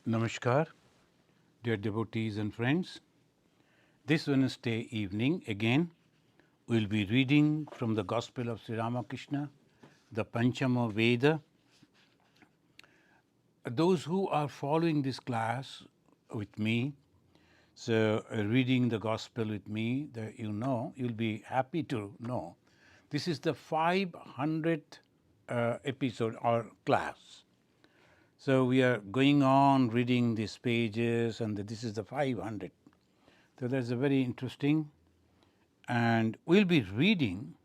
Namaskar, dear devotees and friends. This Wednesday evening, again, we'll be reading from the Gospel of Sri Ramakrishna, the Panchama Veda. Those who are following this class with me, so reading the Gospel with me, you'll be happy to know. This is the 500th episode or class. So we are going on reading these pages, and this is the 500. So that's a very interesting, and we'll be reading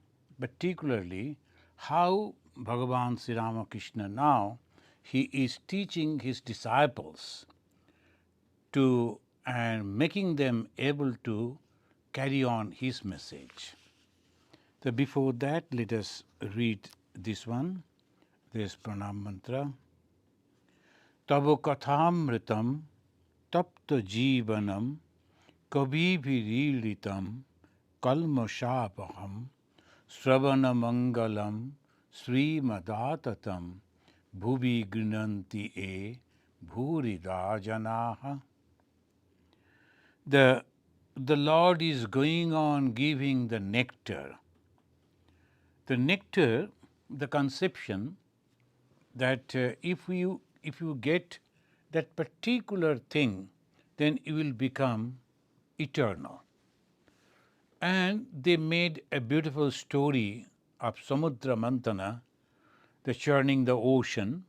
particularly how Bhagavan Sri Ramakrishna now he is teaching his disciples to and making them able to carry on his message. So before that, let us read this one, this pranam mantra. Tavo kathamritam tapta jivanam kabibhirilitam kalmashapaham sravanamangalam srimadatatam bhuvi grinanti e bhuridajanaha. The Lord is going on giving the nectar. The nectar, the conception that if you get that particular thing, then you will become eternal. And they made a beautiful story of Samudra Mantana, the churning the ocean.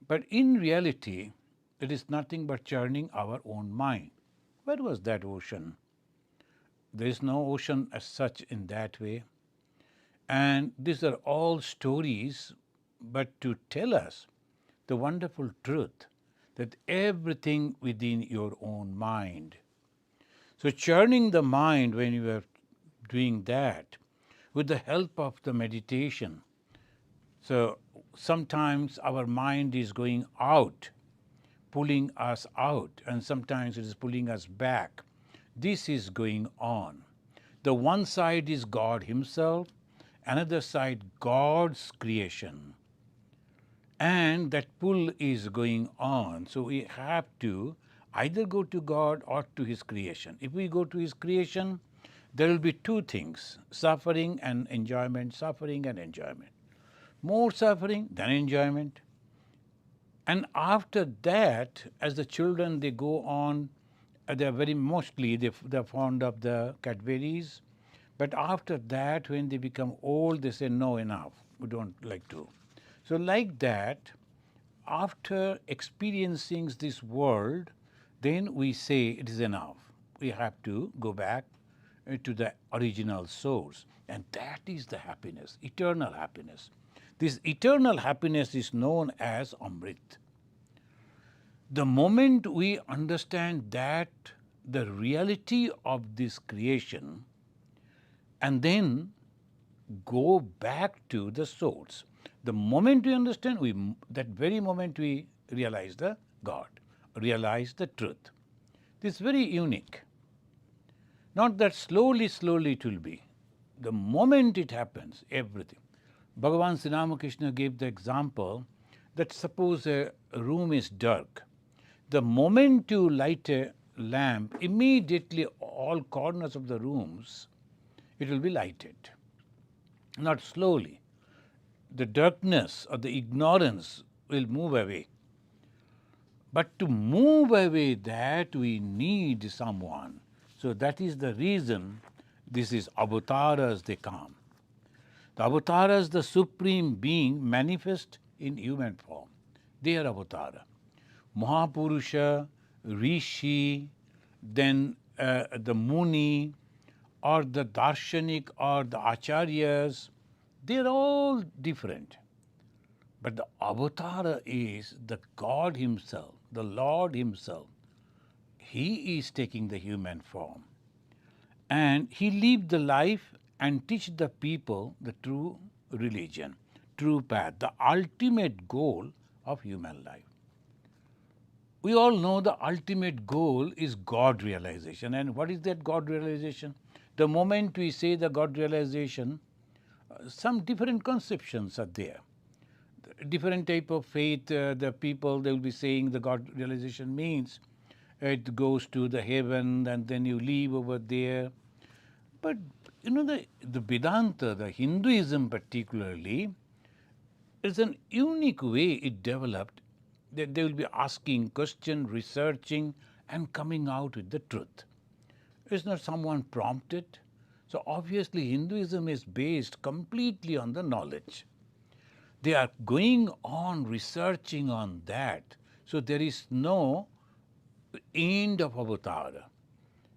But in reality, it is nothing but churning our own mind. Where was that ocean? There is no ocean as such in that way. And these are all stories, but to tell us the wonderful truth that everything within your own mind. So churning the mind, when you are doing that with the help of the meditation, so sometimes our mind is going out, pulling us out, and sometimes it is pulling us back. This is going on. The one side is God himself, another side God's creation. And that pull is going on. So we have to either go to God or to his creation. If we go to his creation, there will be two things, suffering and enjoyment, suffering and enjoyment. More suffering than enjoyment. And after that, as the children, they go on, they're very mostly, they're fond of the Cadbury's. But after that, when they become old, they say, no, enough, we don't like to. So like that, after experiencing this world, then we say it is enough. We have to go back to the original source. And that is the happiness, eternal happiness. This eternal happiness is known as Amrit. The moment we understand that the reality of this creation, and then go back to the source. The moment we understand, that very moment we realize the God, realize the truth. This is very unique. Not that slowly it will be. The moment it happens, everything. Bhagavan Sri Ramakrishna gave the example that suppose a room is dark. The moment you light a lamp, immediately all corners of the rooms, it will be lighted. Not slowly. The darkness or the ignorance will move away. But to move away that, we need someone. So that is the reason this is avatars, they come. The avatars, the supreme being, manifest in human form. They are avatara. Mahapurusha, Rishi, then the Muni, or the Darshanik, or the Acharyas, they are all different. But the avatara is the God himself, the Lord himself. He is taking the human form. And he lived the life and teach the people the true religion, true path, the ultimate goal of human life. We all know the ultimate goal is God realization. And what is that God realization? The moment we say the God realization, some different conceptions are there. different type of faith, the people, they will be saying the God realization means it goes to the heaven and then you live over there. But the Vedanta, the Hinduism particularly, is an unique way it developed that they will be asking question, researching, and coming out with the truth. It's not someone prompted. So obviously Hinduism is based completely on the knowledge. They are going on researching on that. So there is no end of avatar.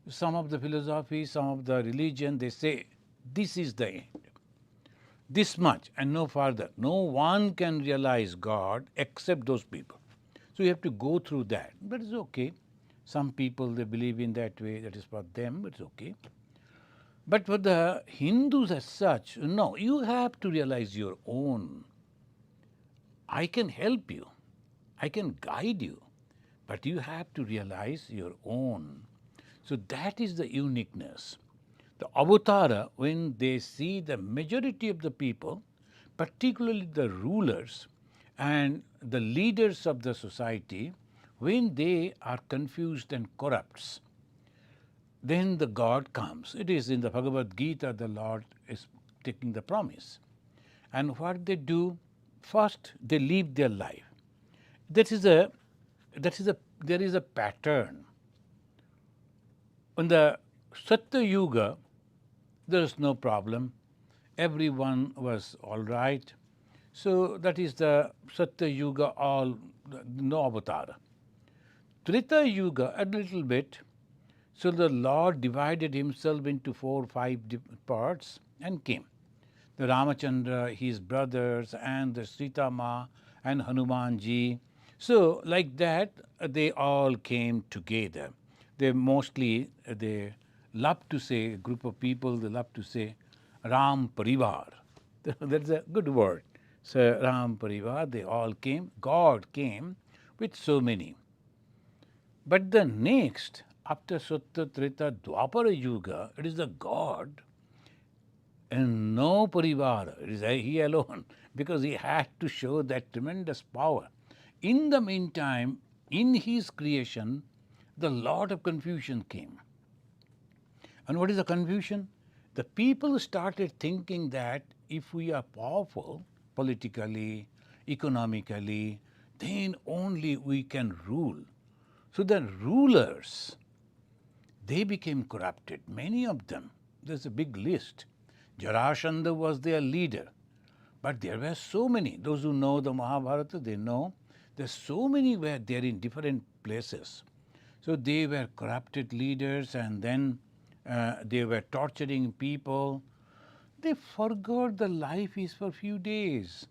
Some of the philosophy, some of the religion, they say this is the end. This much and no further. No one can realize God except those people. So you have to go through that. But it's okay. Some people, they believe in that way. That is for them. It's okay. But for the Hindus as such, no, you have to realize your own. I can help you. I can guide you. But you have to realize your own. So that is the uniqueness. The avatara, when they see the majority of the people, particularly the rulers and the leaders of the society, when they are confused and corrupts, then the God comes. It is in the Bhagavad Gita, the Lord is taking the promise. And what they do, first they live their life. There is a pattern. In the Satya Yuga, there is no problem. Everyone was all right. So that is the Satya Yuga, no avatar. Treta Yuga, a little bit. So the Lord divided himself into 4 or 5 parts and came. The Ramachandra, his brothers, and the Sita Ma and Hanumanji. So like that, they all came together. They mostly, they love to say, a group of people, they love to say Ram Parivar. That's a good word. So Ram Parivar, they all came. God came with so many. But the next, after Satya, Treta, Dwapara Yuga, it is the God and no Parivara. It is he alone, because he had to show that tremendous power. In the meantime, in his creation, the lot of confusion came. And what is the confusion? The people started thinking that if we are powerful politically, economically, then only we can rule. So the rulers, they became corrupted, many of them. There's a big list. Jarasandha was their leader. But there were so many. Those who know the Mahabharata, they know there's so many were there in different places. So they were corrupted leaders, and then they were torturing people. They forgot the life is for few days.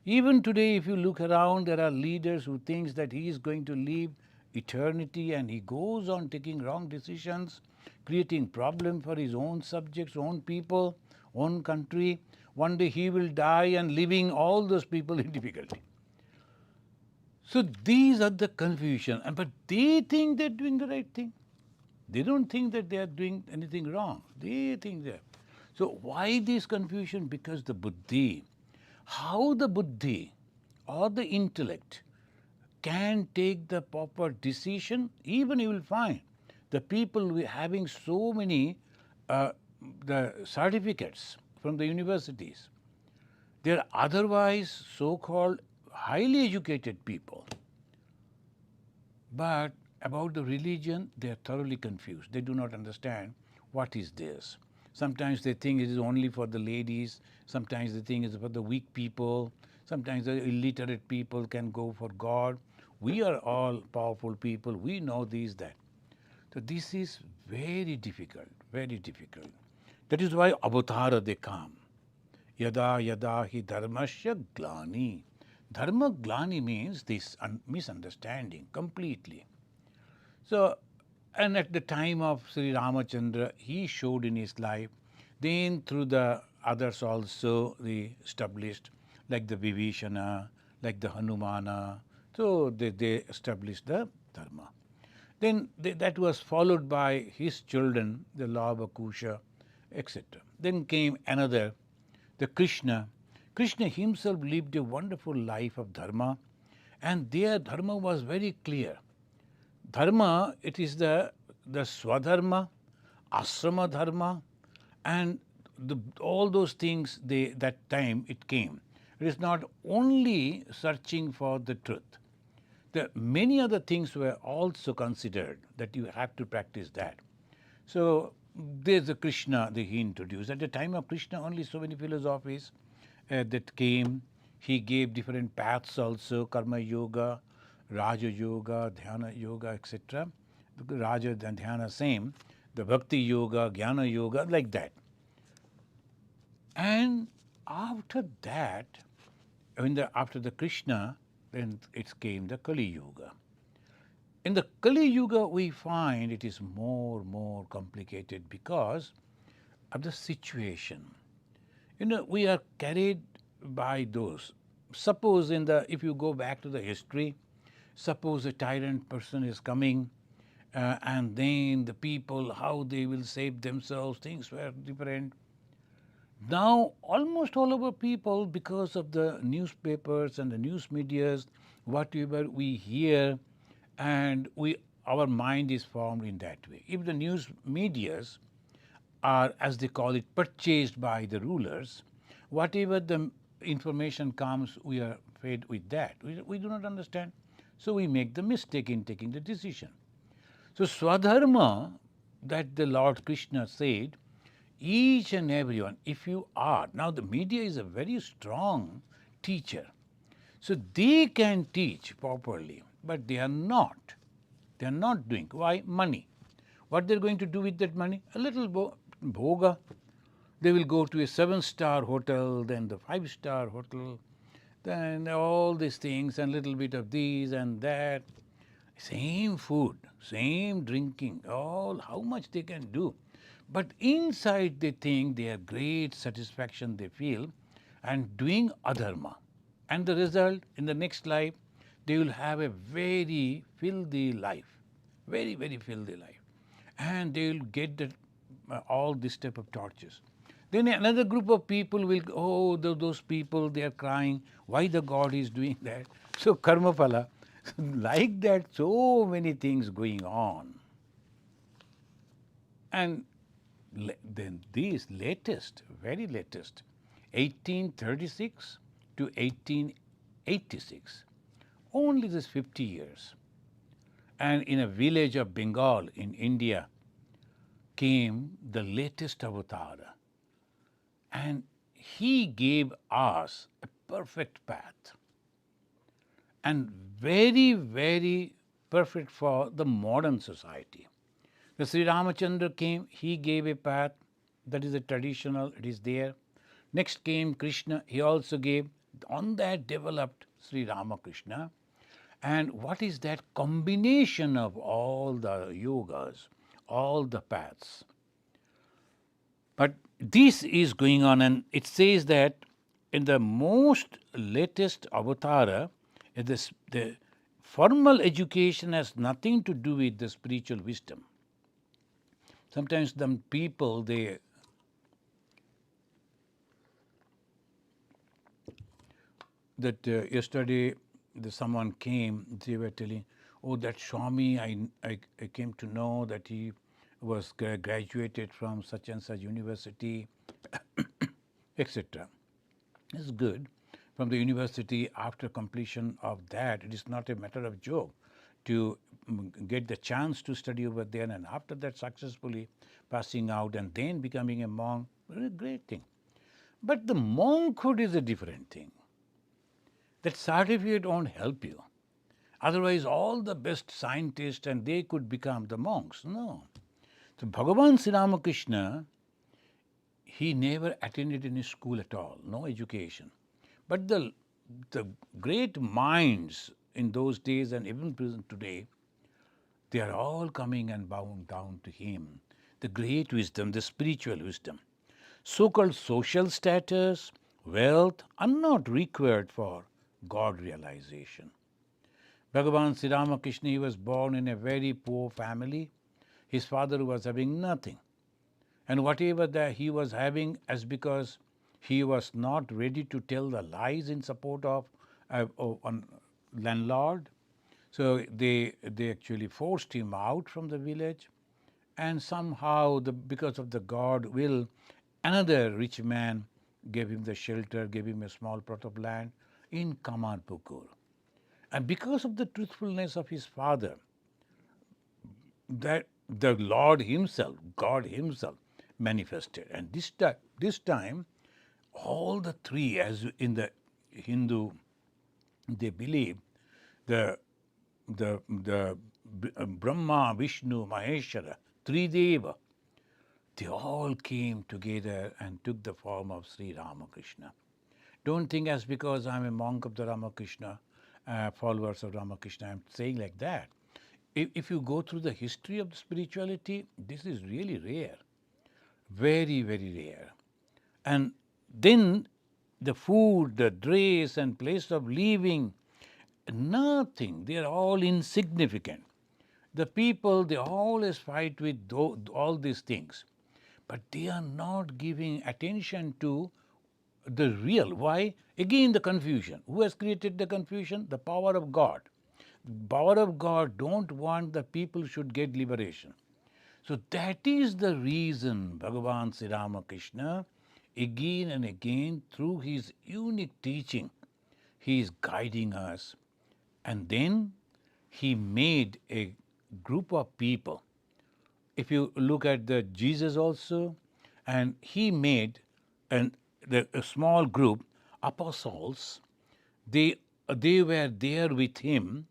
Even today, if you look around, there are leaders who think that he is going to live eternity, and he goes on taking wrong decisions, creating problem for his own subjects, own people, own country. One day he will die and leaving all those people in difficulty. So these are the confusion, but they think they're doing the right thing. They don't think that they are doing anything wrong. They think that. So why this confusion? Because the buddhi, how the buddhi or the intellect can take the proper decision. Even you will find the people having so many the certificates from the universities, they are otherwise so-called highly educated people. But about the religion, they are thoroughly confused. They do not understand what is this. Sometimes they think it is only for the ladies. Sometimes they think it is for the weak people. Sometimes the illiterate people can go for God. We are all powerful people. We know this, that. So this is very difficult, very difficult. That is why avatara they come. Yada yada hi dharmasya glani. Dharma glani means this misunderstanding completely. So, and at the time of Sri Ramachandra, he showed in his life, then through the others also they established, like the Vivishana, like the Hanumana. So they established the Dharma. Then that was followed by his children, the Lava Kusha, etc. Then came another, the Krishna. Krishna himself lived a wonderful life of dharma, and their dharma was very clear. Dharma, it is the swadharma, asrama dharma, and all those things that time it came. It is not only searching for the truth. Many other things were also considered that you have to practice that. So there's a Krishna that he introduced. At the time of Krishna, only so many philosophies that came. He gave different paths also, karma yoga, raja yoga, dhyana yoga, etc. Raja and dhyana same. The bhakti yoga, jnana yoga, like that. And after that, after the Krishna, then it came the Kali Yuga. In the Kali Yuga, we find it is more complicated because of the situation. We are carried by those. Suppose if you go back to the history, suppose a tyrant person is coming, and then the people, how they will save themselves, things were different. Now, almost all of our people, because of the newspapers and the news medias, whatever we hear, and our mind is formed in that way. If the news medias are, as they call it, purchased by the rulers, whatever the information comes, we are fed with that. We do not understand. So we make the mistake in taking the decision. So Swadharma, that the Lord Krishna said, each and everyone, if you are, now the media is a very strong teacher. So they can teach properly, but they are not. They are not doing. Why? Money. What they're going to do with that money? A little bhoga. They will go to a 7-star hotel, then the 5-star hotel, then all these things, and little bit of these and that. Same food, same drinking, all how much they can do. But inside they think they have great satisfaction they feel and doing adharma. And the result, in the next life, they will have a very filthy life, very filthy life. And they will get all this type of tortures. Then another group of people will go, oh, those people, they are crying, why the God is doing that? So karma phala, like that, so many things going on. And then these latest, very latest, 1836 to 1886, only this 50 years. And in a village of Bengal in India came the latest avatar. And he gave us a perfect path. And very perfect for the modern society. The Sri Ramachandra came, he gave a path, that is a traditional, it is there. Next came Krishna, he also gave, on that developed Sri Ramakrishna. And what is that combination of all the yogas, all the paths? But this is going on, and it says that in the most latest avatara, the formal education has nothing to do with the spiritual wisdom. Sometimes the people, yesterday someone came, they were telling, oh, that Swami, I came to know that he was graduated from such and such university, etc. It's good. From the university, after completion of that, it is not a matter of joke to get the chance to study over there, and after that successfully passing out and then becoming a monk, very great thing. But the monkhood is a different thing. That certificate won't help you. Otherwise, all the best scientists and they could become the monks. No. So Bhagavan Sri Ramakrishna, he never attended any school at all, no education. But the great minds in those days and even present today, they are all coming and bowing down to him. The great wisdom, the spiritual wisdom. So-called social status, wealth are not required for God realization. Bhagavan Sri Ramakrishna, he was born in a very poor family. His father was having nothing. And whatever that he was having, as because He was not ready to tell the lies in support of a landlord. So they actually forced him out from the village, and somehow because of the God will, another rich man gave him the shelter, gave him a small plot of land in Kamarpukur. And because of the truthfulness of his father, that the Lord himself, God himself manifested. And this time, all the three, as in the Hindu, they believe the Brahma, Vishnu, Maheshwara, three Deva, they all came together and took the form of Sri Ramakrishna. Don't think as because I'm a monk of the Ramakrishna, followers of Ramakrishna, I'm saying like that. If you go through the history of the spirituality, this is really rare, very, very rare. And then the food, the dress, and place of living, nothing. They are all insignificant. The people, they always fight with all these things, but they are not giving attention to the real. Why? Again, the confusion. Who has created the confusion? The power of God. The power of God don't want the people should get liberation. So that is the reason Bhagavan Sri Ramakrishna, again and again, through his unique teaching, he is guiding us. And then he made a group of people. If you look at the Jesus also, and he made a small group, apostles, they were there with him.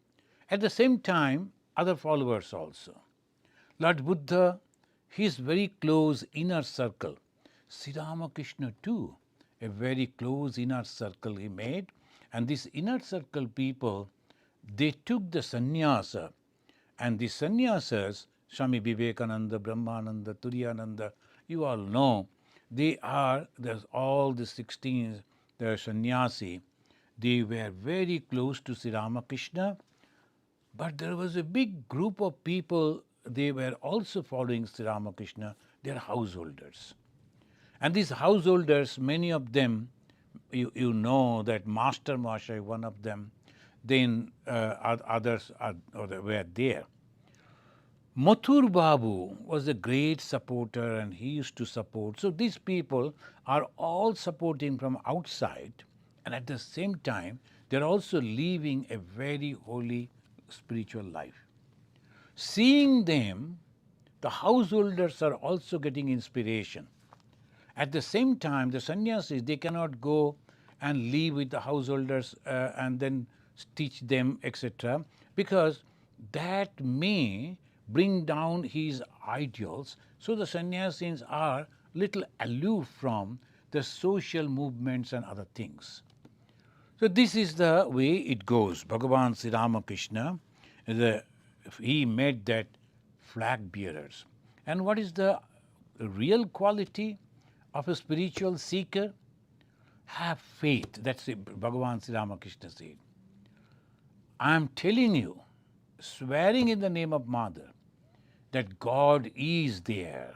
At the same time, other followers also. Lord Buddha, his very close inner circle. Sri Ramakrishna too, a very close inner circle he made. And this inner circle people, they took the sannyasa. And the sannyasas, Swami Vivekananda, Brahmananda, Turiyananda, you all know, they are, there's all the 16, the sannyasi, they were very close to Sri Ramakrishna. But there was a big group of people, they were also following Sri Ramakrishna, they are householders. And these householders, many of them, you know that Master Mahashaya, one of them, then others were there. Mathur Babu was a great supporter and he used to support. So these people are all supporting from outside, and at the same time, they're also living a very holy spiritual life. Seeing them, the householders are also getting inspiration. At the same time, the sannyasis, they cannot go and live with the householders and then teach them, etc., because that may bring down his ideals. So the sannyasis are little aloof from the social movements and other things. So this is the way it goes. Bhagavan Sri Ramakrishna, he made that flag bearers. And what is the real quality of a spiritual seeker? Have faith. That's it, Bhagavan Sri Ramakrishna said. I am telling you, swearing in the name of Mother, that God is there.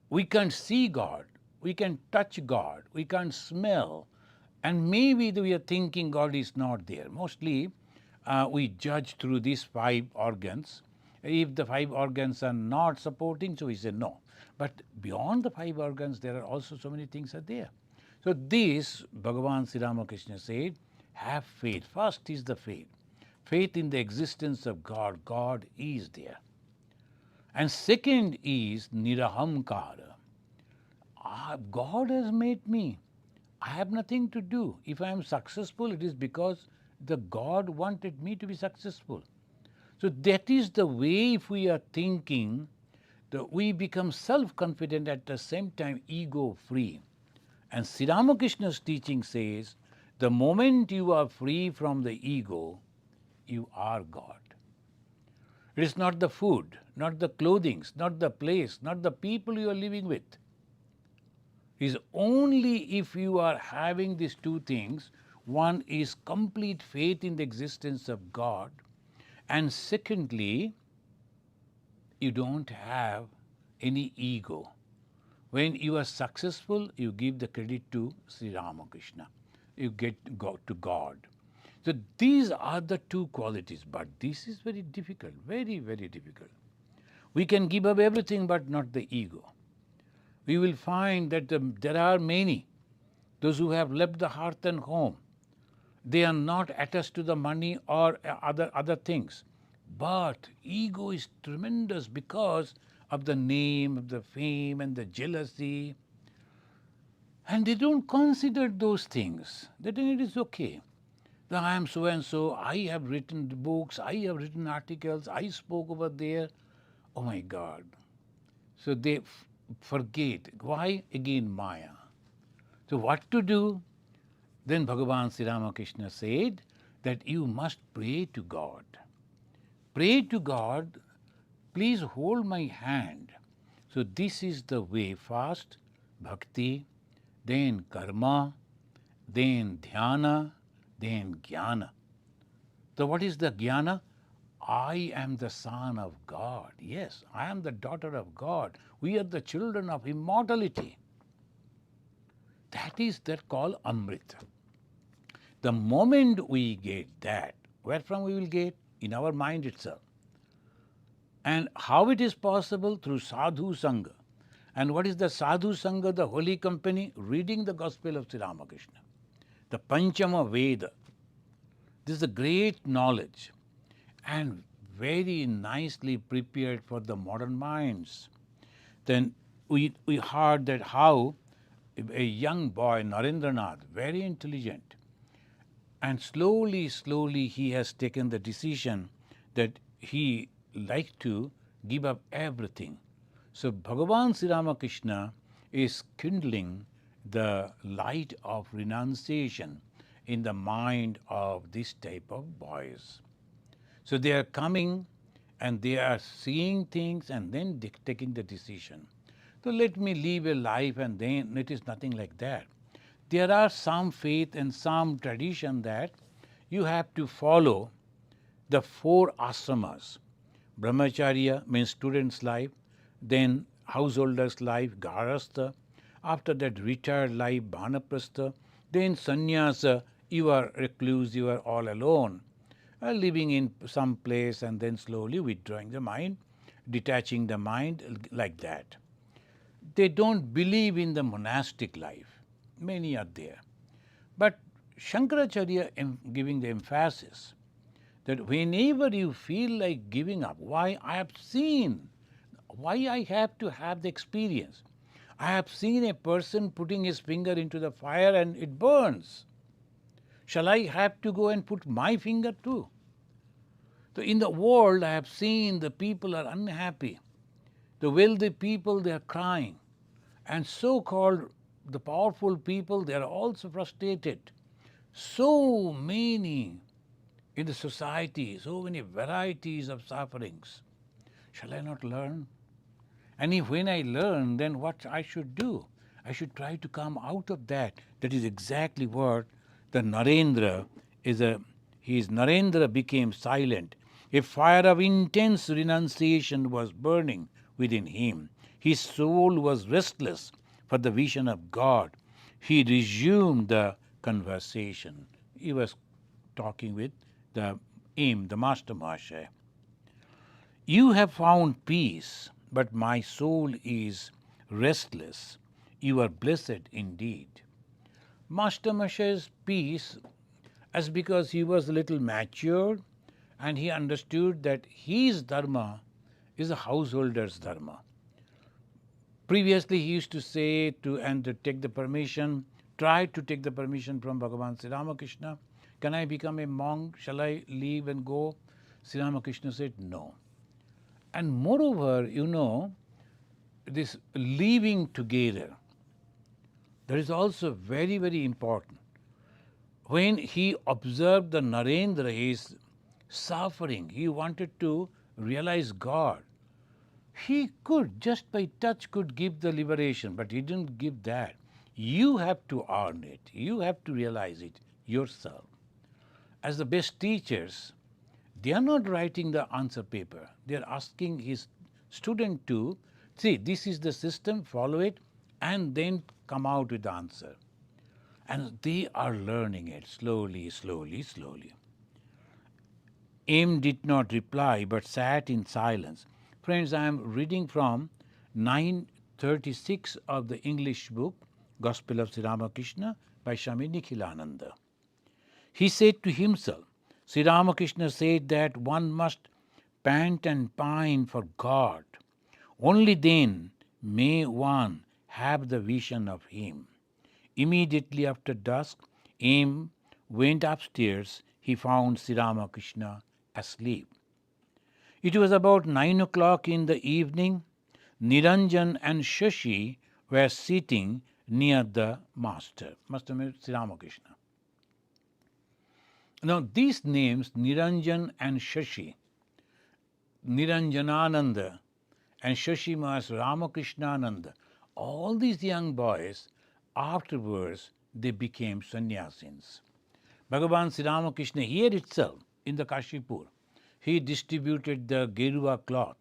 We can't see God, we can touch God, we can't smell, and maybe we are thinking God is not there. Mostly we judge through these 5 organs. If the 5 organs are not supporting, so we say no. But beyond the 5 organs, there are also so many things are there. So this, Bhagavan Sri Ramakrishna said, have faith. First is the faith. Faith in the existence of God. God is there. And second is nirahamkara. God has made me. I have nothing to do. If I am successful, it is because the God wanted me to be successful. So that is the way, if we are thinking, that we become self-confident, at the same time ego-free. And Sri Ramakrishna's teaching says, the moment you are free from the ego, you are God. It is not the food, not the clothing, not the place, not the people you are living with. It is only if you are having these 2 things. One is complete faith in the existence of God, and secondly, you don't have any ego. When you are successful, you give the credit to Sri Ramakrishna. You get go to God. So these are the two qualities, but this is very difficult, very, very difficult. We can give up everything but not the ego. We will find that there are many, those who have left the hearth and home. They are not attached to the money or other things. But ego is tremendous because of the name, of the fame, and the jealousy. And they don't consider those things. They think it is okay. That I am so and so, I have written books, I have written articles, I spoke over there. Oh my God. So they forget. Why? Again, Maya. So what to do? Then Bhagavan Sri Ramakrishna said that you must pray to God. Pray to God, please hold my hand. So this is the way: fast, bhakti, then karma, then dhyana, then jnana. So what is the jnana? I am the son of God. Yes, I am the daughter of God. We are the children of immortality. That is that called Amrita. The moment we get that, where from we will get? In our mind itself. And how it is possible? Through sadhu sangha. And what is the sadhu sangha, the holy company? Reading the gospel of Sri Ramakrishna. The Panchama Veda. This is a great knowledge and very nicely prepared for the modern minds. Then we heard that how a young boy, Narendranath, very intelligent, and slowly, slowly he has taken the decision that he like to give up everything. So Bhagavan Sri Ramakrishna is kindling the light of renunciation in the mind of this type of boys. So they are coming and they are seeing things and then taking the decision. So let me live a life, and then it is nothing like that. There are some faith and some tradition that you have to follow the 4 ashramas. Brahmacharya means student's life, then householder's life, garastha, after that retired life, bhanaprastha, then sannyasa, you are recluse, you are all alone, living in some place and then slowly withdrawing the mind, detaching the mind like that. They don't believe in the monastic life. Many are there. But Shankaracharya giving the emphasis that whenever you feel like giving up, why I have seen, why I have to have the experience. I have seen a person putting his finger into the fire and it burns. Shall I have to go and put my finger too? So in the world, I have seen the people are unhappy. The wealthy people, they are crying. And so-called the powerful people, they are also frustrated. So many in the society, so many varieties of sufferings. Shall I not learn? And if when I learn, then what I should do? I should try to come out of that. That is exactly what the Narendra Narendra became silent. A fire of intense renunciation was burning within him. His soul was restless for the vision of God. He resumed the conversation. He was talking with the Master Mahashaya. You have found peace, but my soul is restless. You are blessed indeed. Master Mahashaya's peace as because he was a little matured and he understood that his dharma is a householder's dharma. Previously he used to say to take the permission, try to take the permission from Bhagavan Sri Ramakrishna. Can I become a monk? Shall I leave and go? Sri Ramakrishna said no. And moreover, this living together, that is also very, very important. When he observed the Narendra, his suffering, he wanted to realize God. He could, just by touch, could give the liberation, but he didn't give that. You have to earn it. You have to realize it yourself. As the best teachers, they are not writing the answer paper. They are asking his student to, see, this is the system, follow it, and then come out with the answer. And they are learning it slowly, slowly, slowly. M did not reply but sat in silence. Friends, I am reading from 936 of the English book, Gospel of Sri Ramakrishna by Swami Nikhilananda. He said to himself, Sri Ramakrishna said that one must pant and pine for God. Only then may one have the vision of Him. Immediately after dusk, M went upstairs. He found Sri Ramakrishna asleep. It was about 9 o'clock in the evening. Niranjan and Shashi were sitting near the master. Master means Sri Ramakrishna. Now, these names, Niranjan and Shashi, Niranjanananda and Shashi Mas Ramakrishnananda, all these young boys, afterwards, they became sannyasins. Bhagavan Sri Ramakrishna here itself, in the Kashipur, he distributed the Gerua cloth.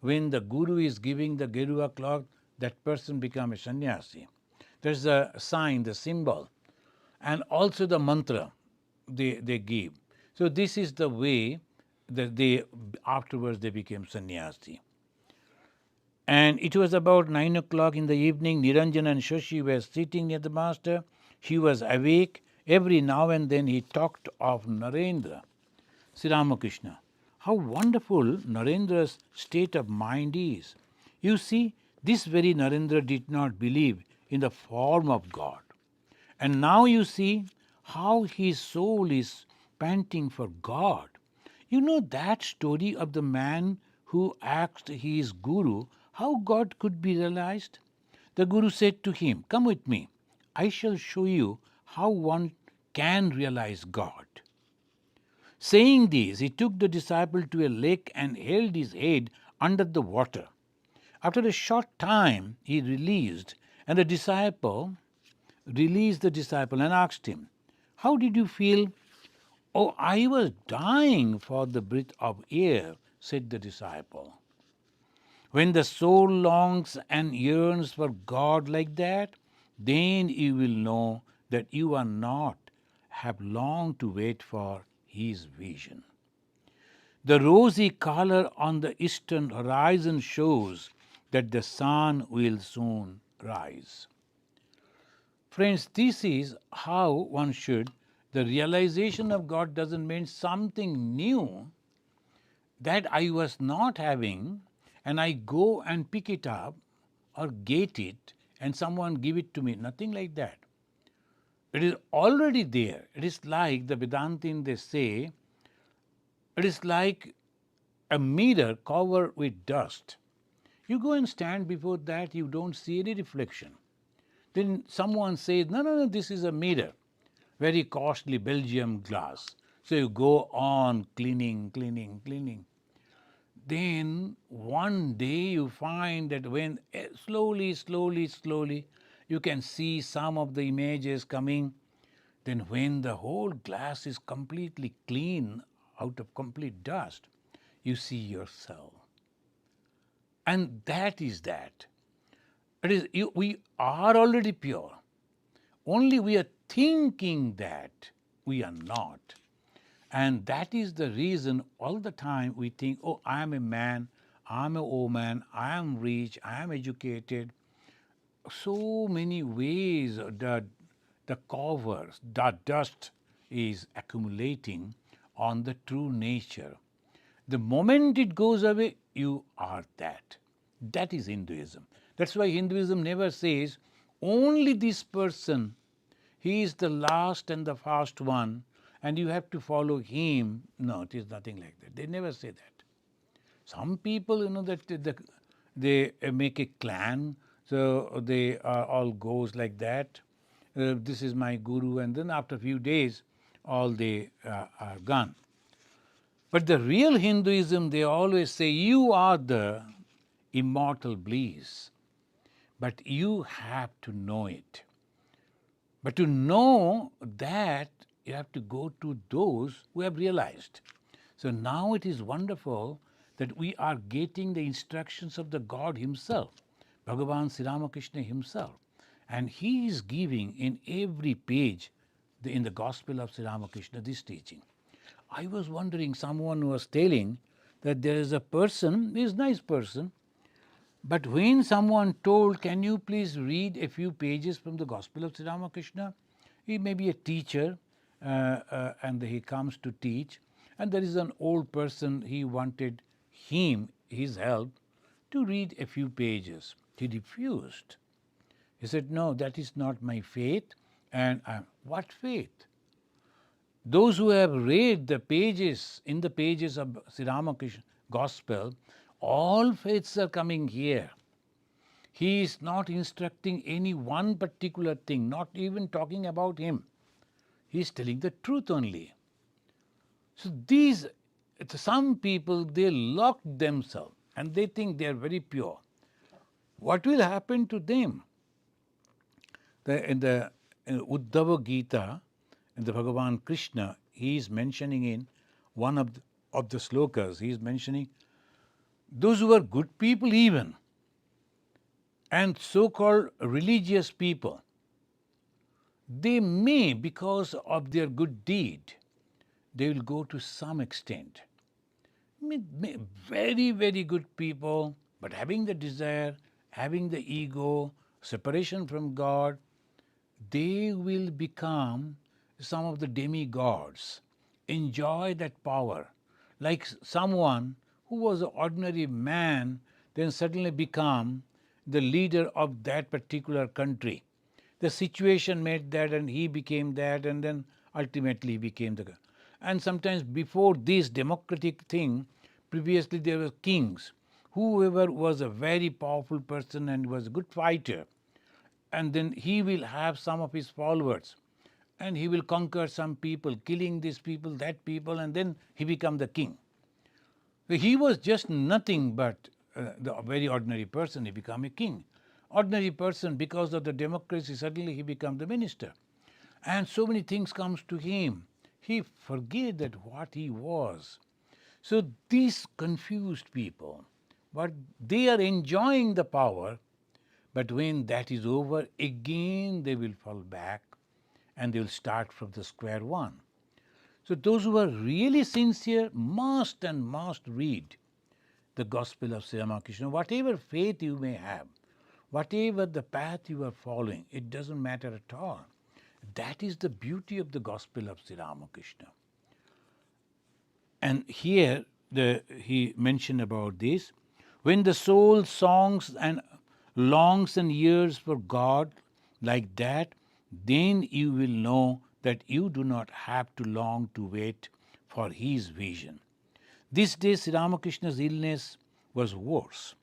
When the Guru is giving the Gerua cloth, that person becomes a sannyasi. There's a sign, the symbol, and also the mantra they give. So this is the way that they afterwards they became sannyasi. And it was about 9 o'clock in the evening. Niranjan and Shashi were sitting near the master. He was awake. Every now and then he talked of Narendra, Sri Ramakrishna. How wonderful Narendra's state of mind is. You see, this very Narendra did not believe in the form of God. And now you see how his soul is panting for God. You know that story of the man who asked his Guru how God could be realized? The Guru said to him, "Come with me. I shall show you how one can realize God." Saying this, he took the disciple to a lake and held his head under the water. After a short time, he released the disciple and asked him, "How did you feel?" "Oh, I was dying for the breath of air," said the disciple. When the soul longs and yearns for God like that, then you will know that you are not have long to wait for His vision. The rosy color on the eastern horizon shows that the sun will soon rise. Friends, this is how one should. The realization of God doesn't mean something new that I was not having, and I go and pick it up or get it and someone give it to me. Nothing like that. It is already there. It is like the Vedantin, they say, it is like a mirror covered with dust. You go and stand before that, you don't see any reflection. Then someone says, no, this is a mirror, very costly Belgium glass. So you go on cleaning. Then one day you find that when slowly, you can see some of the images coming. Then when the whole glass is completely clean, out of complete dust, you see yourself. And that is that. It is we are already pure. Only we are thinking that we are not. And that is the reason all the time we think, oh, I am a man, I am a woman, I am rich, I am educated. So many ways the covers, the dust is accumulating on the true nature. The moment it goes away, you are that. That is Hinduism. That's why Hinduism never says only this person, he is the last and the first one, and you have to follow him. No, it is nothing like that. They never say that. Some people, that they make a clan, so they all goes like that. This is my guru, and then after a few days, all they are gone. But the real Hinduism, they always say, you are the immortal bliss, but you have to know it. But to know that, you have to go to those who have realized. So now it is wonderful that we are getting the instructions of the God Himself. Bhagavan Sri Ramakrishna himself. And he is giving in every page in the Gospel of Sri Ramakrishna this teaching. I was wondering, someone was telling that there is a person, he is a nice person, but when someone told, can you please read a few pages from the Gospel of Sri Ramakrishna? He may be a teacher and he comes to teach, and there is an old person, he wanted his help, to read a few pages. He refused. He said, no, that is not my faith. And what faith? Those who have read the pages, in the pages of Sri Ramakrishna Gospel, all faiths are coming here. He is not instructing any one particular thing, not even talking about him. He is telling the truth only. So some people, they lock themselves and they think they are very pure. What will happen to them? In Uddhava Gita, in the Bhagavan Krishna, he is mentioning in one of the slokas, he is mentioning those who are good people even, and so-called religious people, they may, because of their good deed, they will go to some extent. Very, very good people, but having the desire, having the ego, separation from God, they will become some of the demigods, enjoy that power. Like someone who was an ordinary man, then suddenly become the leader of that particular country. The situation made that, and he became that, and then ultimately became the. And sometimes before this democratic thing, previously there were kings. Whoever was a very powerful person and was a good fighter, and then he will have some of his followers, and he will conquer some people, killing these people, that people, and then he become the king. He was just nothing but the very ordinary person. He became a king. Ordinary person, because of the democracy, suddenly he became the minister. And so many things comes to him. He forget that what he was. So these confused people, but they are enjoying the power, but when that is over, again they will fall back and they will start from the square one. So those who are really sincere must read the Gospel of Sri Ramakrishna. Whatever faith you may have, whatever the path you are following, it doesn't matter at all. That is the beauty of the Gospel of Sri Ramakrishna. And here he mentioned about this. When the soul longs and yearns for God like that, then you will know that you do not have to long to wait for his vision. This day Sri Ramakrishna's illness was worse.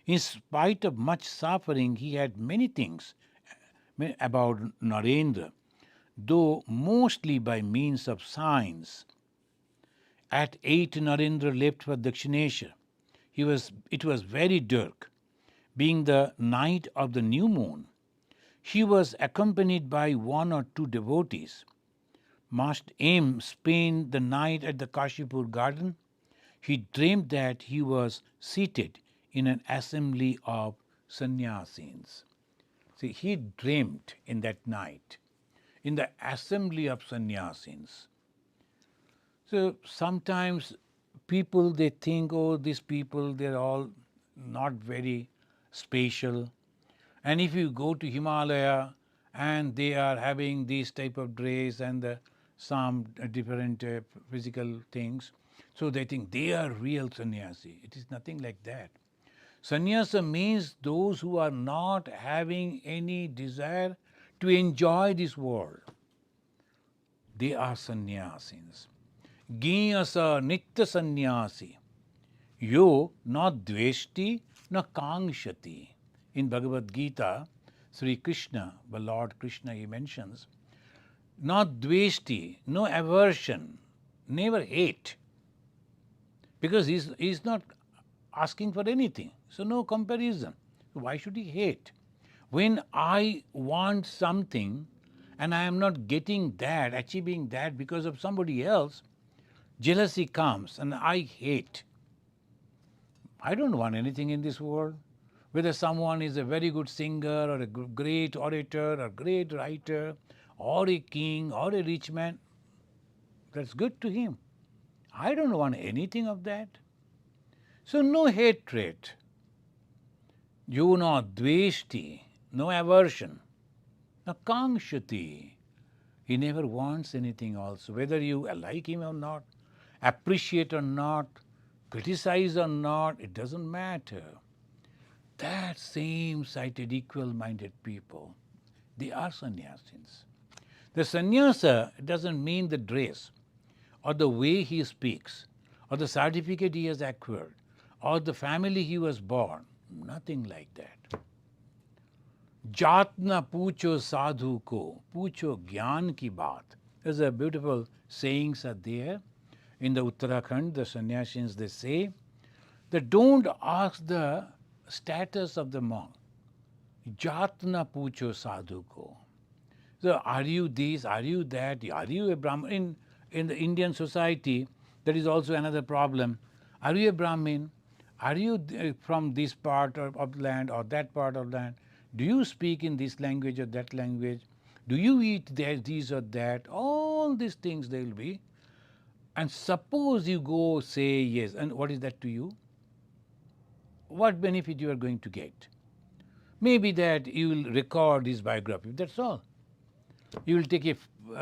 In spite of much suffering, he had many things about Narendra, though mostly by means of signs. At 8, Narendra left for Dakshineshwar. It was very dark, being the night of the new moon. He was accompanied by one or two devotees. Must M spend the night at the Kashipur garden. He dreamed that he was seated in an assembly of sannyasins. See, he dreamed in that night, in the assembly of sannyasins. So sometimes people, they think, oh, these people, they're all not very special. And if you go to Himalaya and they are having this type of dress and some different physical things, so they think they are real sannyasi. It is nothing like that. Sannyasa means those who are not having any desire to enjoy this world. They are sannyasins. Giyasa nitya sannyasi. Yo na dveshti na kangshati. In Bhagavad Gita, Sri Krishna, the Lord Krishna, he mentions, not dveshti, no aversion, never hate. Because he's not asking for anything. So no comparison. Why should he hate? When I want something and I am not getting that, achieving that because of somebody else, jealousy comes and I hate. I don't want anything in this world. whether someone is a very good singer or a great orator or great writer or a king or a rich man, that's good to him. I don't want anything of that. So no hatred, no dveshti, no aversion, no kangshati. He never wants anything also, whether you like him or not, appreciate or not, criticize or not, it doesn't matter. That same-sighted, equal-minded people, they are sannyasins. The sannyasa doesn't mean the dress or the way he speaks or the certificate he has acquired or the family he was born. Nothing like that. Jatna pucho sadhu ko, pucho gyan ki baat. There's a beautiful sayings are there. In the Uttarakhand, the sannyasins, they say that don't ask the status of the monk. Jatna pucho sadhu ko. So are you this, are you that, are you a Brahmin? In the Indian society, that is also another problem. Are you a Brahmin? Are you from this part of land or that part of land? Do you speak in this language or that language? Do you eat this or that? All these things there will be. And suppose you go say yes, and what is that to you? What benefit you are going to get? Maybe that you will record his biography, that's all. You will take a,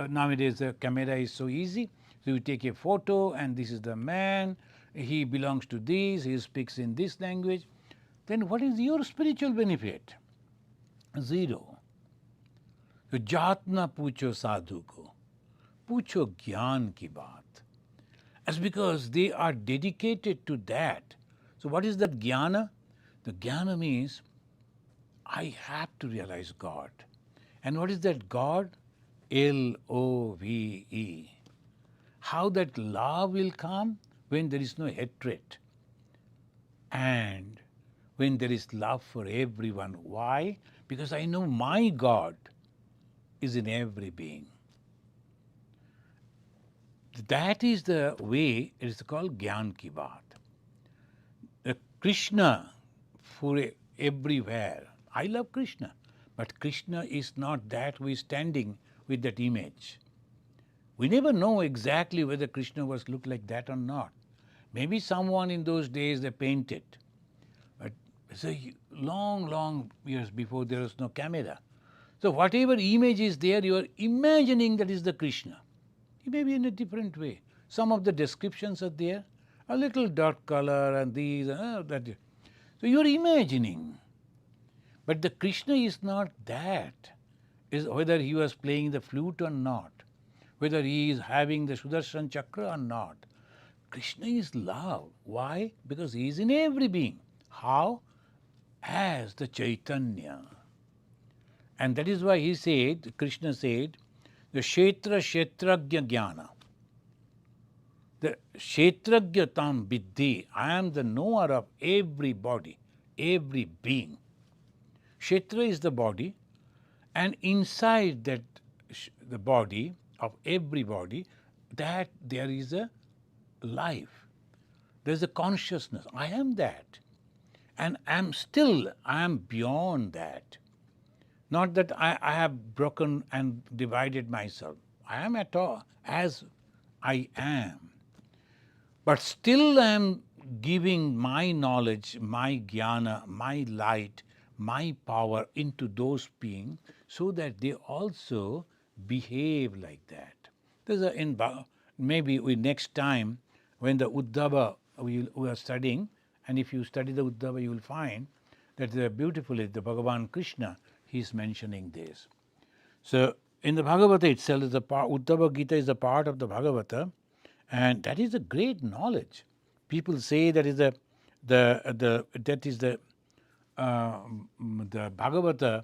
nowadays the camera is so easy, so you take a photo and this is the man, he belongs to this, he speaks in this language. Then what is your spiritual benefit? Zero. So jatna pucho sadhu ko, pucho gyan ki baat. As because they are dedicated to that. So what is that jnana? The jnana means I have to realize God. And what is that God? Love. How that love will come? When there is no hatred. And when there is love for everyone. Why? Because I know my God is in every being. That is the way, it is called Gyan Ki Baat. The Krishna for everywhere. I love Krishna, but Krishna is not that who is standing with that image. We never know exactly whether Krishna was looked like that or not. Maybe someone in those days they painted, but it's a long years before there was no camera. So whatever image is there, you are imagining that is the Krishna. He may be in a different way. Some of the descriptions are there, a little dark color and these, that. So you are imagining. But the Krishna is not that. Is whether he was playing the flute or not, whether he is having the Sudarshan Chakra or not. Krishna is love. Why? Because he is in every being. How? As the Chaitanya. And that is why he said, Krishna said, the Kshetra Kshetragya Jnana. The Kshetragya Tam Viddhi. I am the knower of every body, every being. Kshetra is the body, and inside that, the body of every body, that there is a life. There is a consciousness. I am that. And I am beyond that. Not that I have broken and divided myself. I am at all as I am. But still I am giving my knowledge, my jnana, my light, my power into those beings so that they also behave like that. There's maybe next time when the Uddhava we are studying, and if you study the Uddhava you will find that beautifully the Bhagavan Krishna, he is mentioning this. So in the Bhagavata itself, Uddhava Gita is a part of the Bhagavata, and that is a great knowledge. People say that is the Bhagavata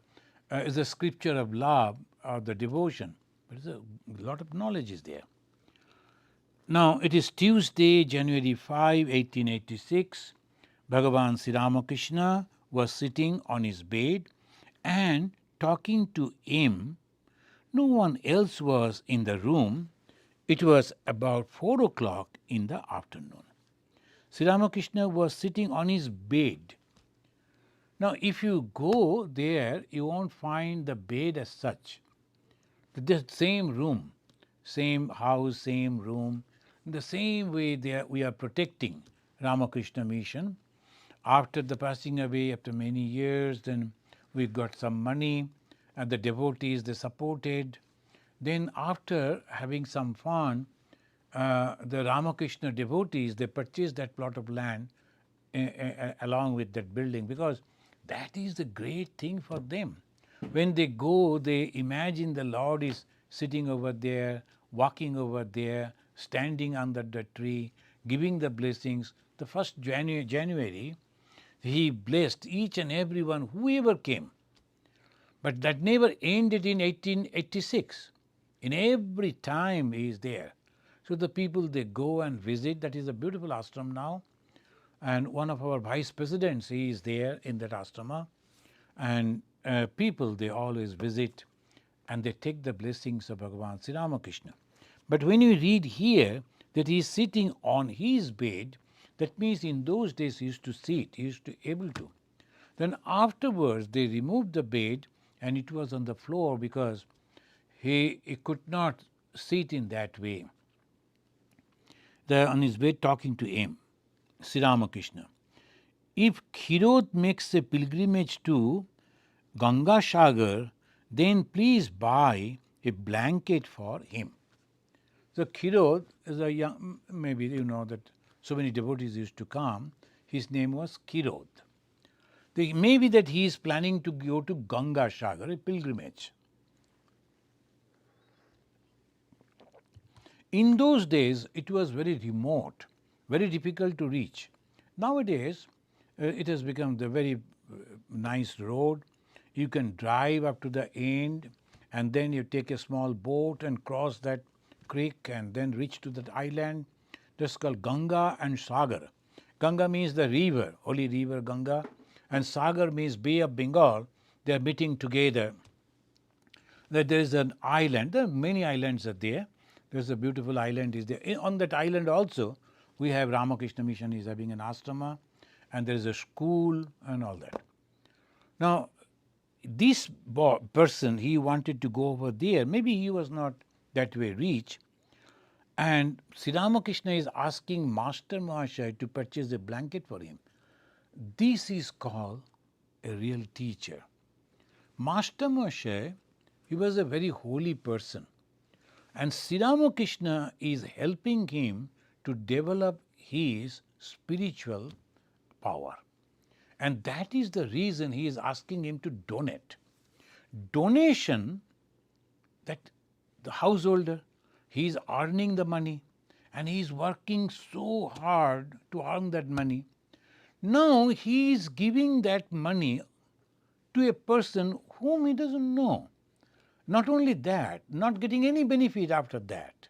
is a scripture of love or the devotion, but a lot of knowledge is there. Now it is Tuesday, January 5, 1886. Bhagavan Sri Ramakrishna was sitting on his bed and talking to him. No one else was in the room. It was about 4 o'clock in the afternoon. Sri Ramakrishna was sitting on his bed. Now, if you go there, you won't find the bed as such. The same room, same house, same room, in the same way we are protecting Ramakrishna Mission. After the passing away, after many years, then we got some money and the devotees, they supported. Then after having some fun, the Ramakrishna devotees, they purchased that plot of land along with that building, because that is the great thing for them. When they go, they imagine the Lord is sitting over there, walking over there, standing under the tree, giving the blessings. The first January, he blessed each and every one, whoever came. But that never ended in 1886. In every time he is there. So the people, they go and visit. That is a beautiful ashram now. And one of our vice presidents, he is there in that ashrama. And people, they always visit and they take the blessings of Bhagavan Sri Ramakrishna. But when you read here that he is sitting on his bed, that means in those days he used to sit, he used to able to. Then afterwards they removed the bed and it was on the floor, because he could not sit in that way. They are on his bed talking to him, Sri Ramakrishna. If Khirot makes a pilgrimage to Ganga Sagar, then please buy a blanket for him. So Khirot is a young, maybe you know that so many devotees used to come. His name was Khirot. Maybe that he is planning to go to Ganga Sagar, a pilgrimage. In those days, it was very remote, very difficult to reach. Nowadays, it has become the very nice road. You can drive up to the end, and then you take a small boat and cross that creek and then reach to that island. That's called Ganga and Sagar. Ganga means the river, holy river Ganga, and Sagar means Bay of Bengal. They are meeting together. That there is an island. There are many islands are there. There's a beautiful island is there. On that island also, we have Ramakrishna Mission is having an ashrama, and there is a school and all that. Now, this person, he wanted to go over there. Maybe he was not that way rich. And Sri Ramakrishna is asking Master Mahashaya to purchase a blanket for him. This is called a real teacher. Master Mahashaya, he was a very holy person. And Sri Ramakrishna is helping him to develop his spiritual power. And that is the reason he is asking him to donate. Donation, that the householder, he is earning the money and he is working so hard to earn that money. Now he is giving that money to a person whom he doesn't know. Not only that, not getting any benefit after that.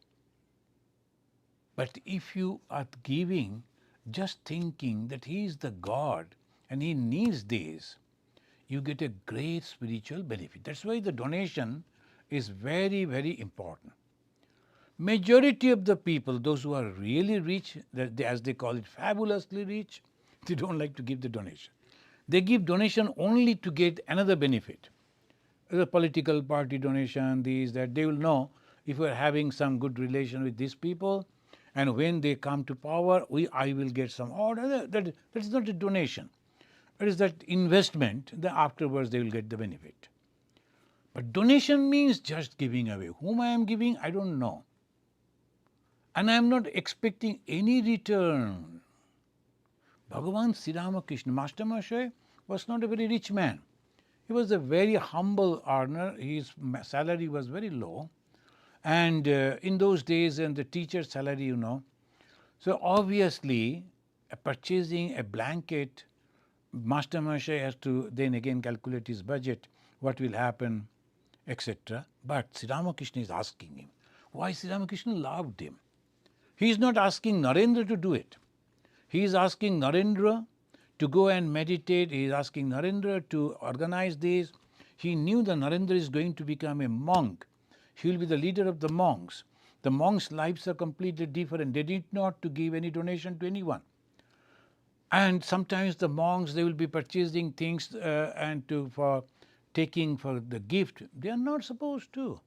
But if you are giving just thinking that he is the God and he needs this, you get a great spiritual benefit. That's why the donation is very, very important. Majority of the people, those who are really rich, as they call it, fabulously rich, they don't like to give the donation. They give donation only to get another benefit. The political party donation, these, that, they will know if we are having some good relation with these people, and when they come to power, I will get some order. That is not a donation. It is that investment, then afterwards they will get the benefit. But donation means just giving away. Whom I am giving, I don't know. And I am not expecting any return. Bhagavan Sri Ramakrishna, Master Mahashaya, was not a very rich man. He was a very humble earner. His salary was very low. And in those days, and the teacher's salary, you know. So obviously, purchasing a blanket, Master Mahashaya has to then again calculate his budget, what will happen, etc. But Sri Ramakrishna is asking him. Why Sri Ramakrishna loved him? He is not asking Narendra to do it. He is asking Narendra to go and meditate. He is asking Narendra to organize this. He knew that Narendra is going to become a monk. He will be the leader of the monks. The monks' lives are completely different. They did not to give any donation to anyone. And sometimes the monks, they will be purchasing things and for taking for the gift. They are not supposed to.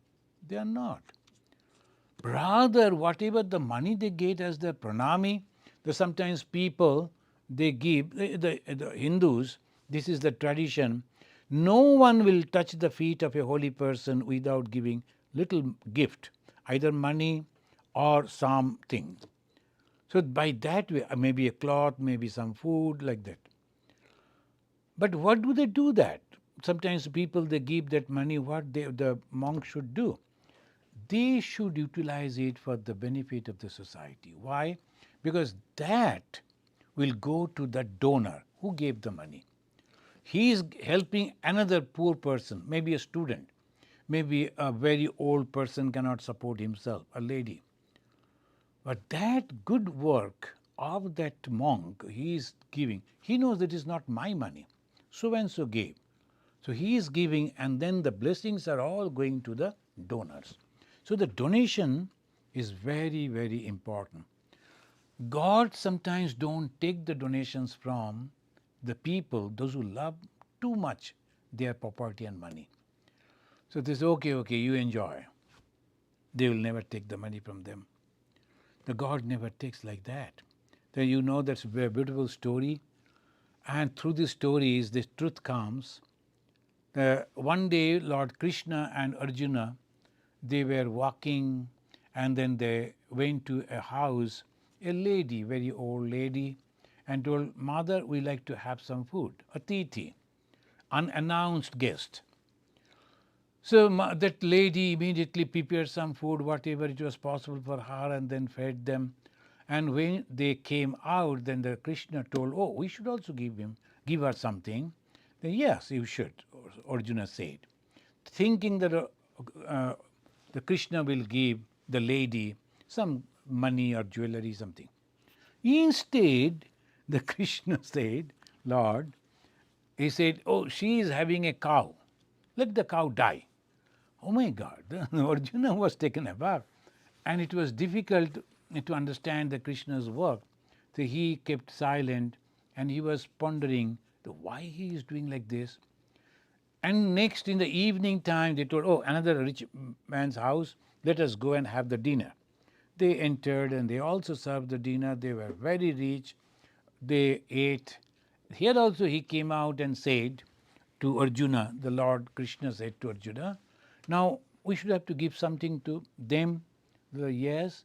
They are not. Rather, whatever the money they get as the pranami, the sometimes people they give, the Hindus, this is the tradition, no one will touch the feet of a holy person without giving little gift, either money or something. So by that way, maybe a cloth, maybe some food, like that. But what do they do that? Sometimes people they give that money, what the monk should do? They should utilize it for the benefit of the society. Why? Because that will go to the donor who gave the money. He is helping another poor person, maybe a student, maybe a very old person cannot support himself, a lady. But that good work of that monk he is giving, he knows that it is not my money. So and so gave. So he is giving, and then the blessings are all going to the donors. So the donation is very, very important. God sometimes don't take the donations from the people, those who love too much their property and money. So they say, okay, you enjoy. They will never take the money from them. The God never takes like that. Then you know that's a very beautiful story. And through these stories, this truth comes. One day, Lord Krishna and Arjuna, they were walking, and then they went to a house, a lady, very old lady, and told, Mother, we like to have some food, atiti, unannounced guest. So that lady immediately prepared some food, whatever it was possible for her, and then fed them. And when they came out, then the Krishna told, oh, we should also give her something. Then yes, you should, Arjuna said, thinking that the Krishna will give the lady some money or jewelry, something. Instead, the Krishna said, Lord, he said, oh, she is having a cow. Let the cow die. Oh my God, Arjuna was taken aback, and it was difficult to understand the Krishna's work. So he kept silent, and he was pondering why he is doing like this. And next in the evening time, they told, oh, another rich man's house, let us go and have the dinner. They entered and they also served the dinner. They were very rich. They ate. Here also he came out and said to Arjuna, the Lord Krishna said to Arjuna, now we should have to give something to them. Yes.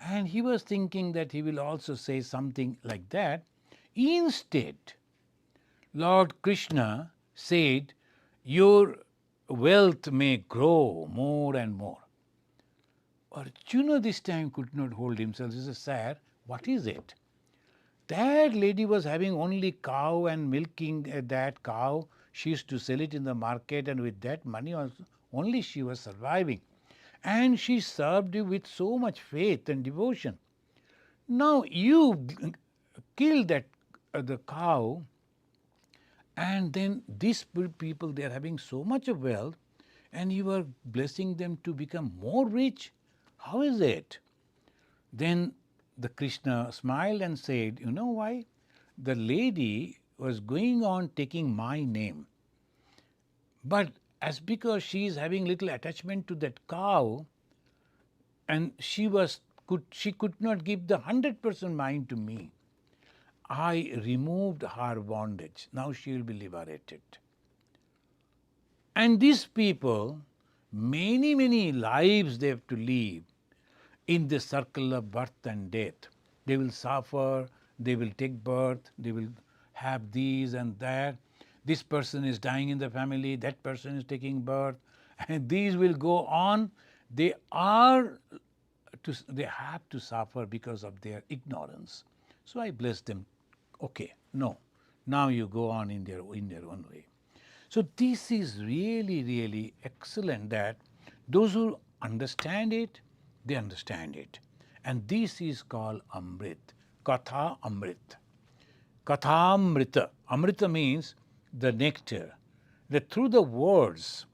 And he was thinking that he will also say something like that. Instead, Lord Krishna said, your wealth may grow more and more. Arjuna this time could not hold himself. He said, Sir, what is it? That lady was having only cow and milking that cow. She used to sell it in the market, and with that money also, only she was surviving. And she served you with so much faith and devotion. Now you kill that the cow, and then these people, they are having so much of wealth, and you are blessing them to become more rich. How is it? Then the Krishna smiled and said, you know why? The lady was going on taking my name. But as because she is having little attachment to that cow, and she could not give the 100% mind to me, I removed her bondage. Now she will be liberated. And these people, many lives they have to live in the circle of birth and death. They will suffer, they will take birth, they will have these and that. This person is dying in the family, that person is taking birth, and these will go on. They have to suffer because of their ignorance. So I bless them. Okay, no, now you go on in their own way. So this is really excellent that those who understand it, they understand it. And this is called Amrit, Katha Amrit. Kathamrita. Amrita means the nectar. That through the words,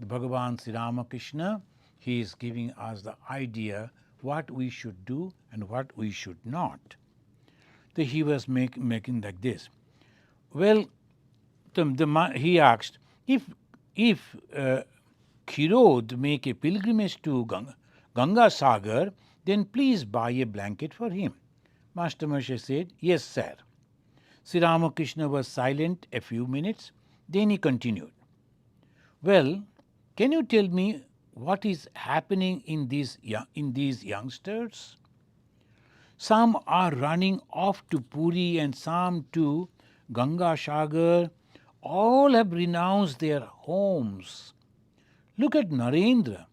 the Bhagavan Sri Ramakrishna, he is giving us the idea what we should do and what we should not. So he was making like this. Well, he asked, if Khirod make a pilgrimage to Ganga Sagar, then please buy a blanket for him. Master Moshe said, yes, sir. Sri Ramakrishna was silent a few minutes. Then he continued, well, can you tell me what is happening in these youngsters? Some are running off to Puri and some to Ganga Sagar. All have renounced their homes. Look at Narendra.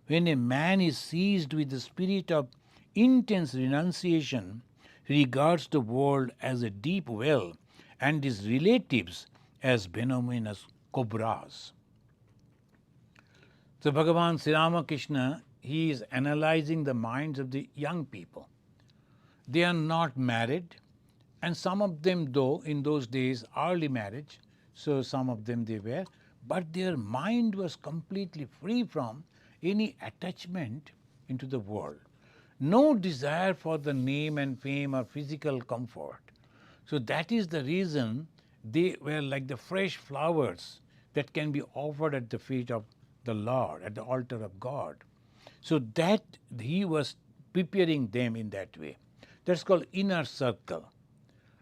When a man is seized with the spirit of intense renunciation, he regards the world as a deep well and his relatives as venomous cobras. So Bhagavan Sri Ramakrishna, he is analyzing the minds of the young people. They are not married, and some of them, though, in those days, early marriage, so some of them they were, but their mind was completely free from any attachment into the world. No desire for the name and fame or physical comfort. So that is the reason they were like the fresh flowers that can be offered at the feet of the Lord, at the altar of God. So that he was preparing them in that way. That's called inner circle,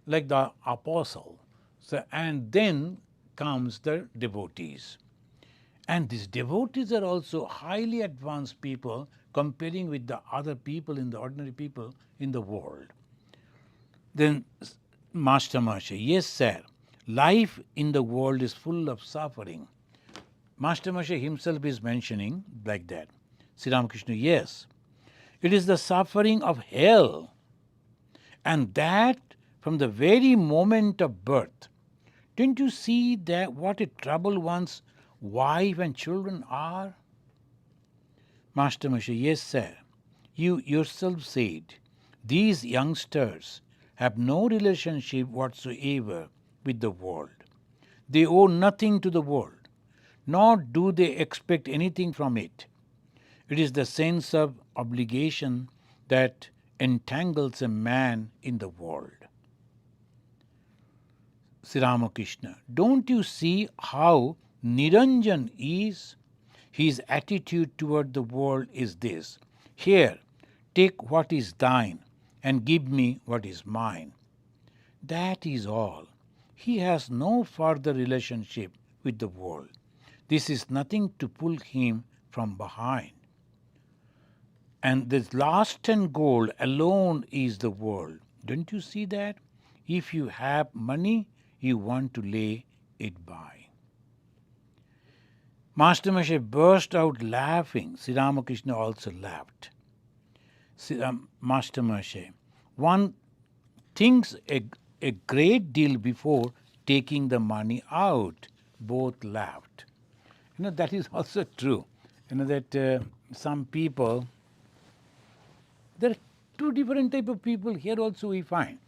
like the apostle. So, and then comes the devotees. And these devotees are also highly advanced people comparing with the other people in the ordinary people in the world. Then Master Moshe, yes, sir, life in the world is full of suffering. Master Moshe himself is mentioning like that. Sri Ramakrishna, yes, it is the suffering of hell, and that from the very moment of birth. Don't you see that what a trouble one's wife and children are? Master Moshe, yes, sir. You yourself said these youngsters have no relationship whatsoever with the world. They owe nothing to the world, nor do they expect anything from it. It is the sense of obligation that entangles a man in the world. Sri Ramakrishna, don't you see how Niranjan is? His attitude toward the world is this: here, take what is thine and give me what is mine. That is all. He has no further relationship with the world. This is nothing to pull him from behind. And this last and gold alone is the world. Don't you see that? If you have money, you want to lay it by. Master Moshe burst out laughing. Sri Ramakrishna also laughed. Master Moshe, one thinks a great deal before taking the money out. Both laughed. That is also true. That some people, there are two different type of people here also we find.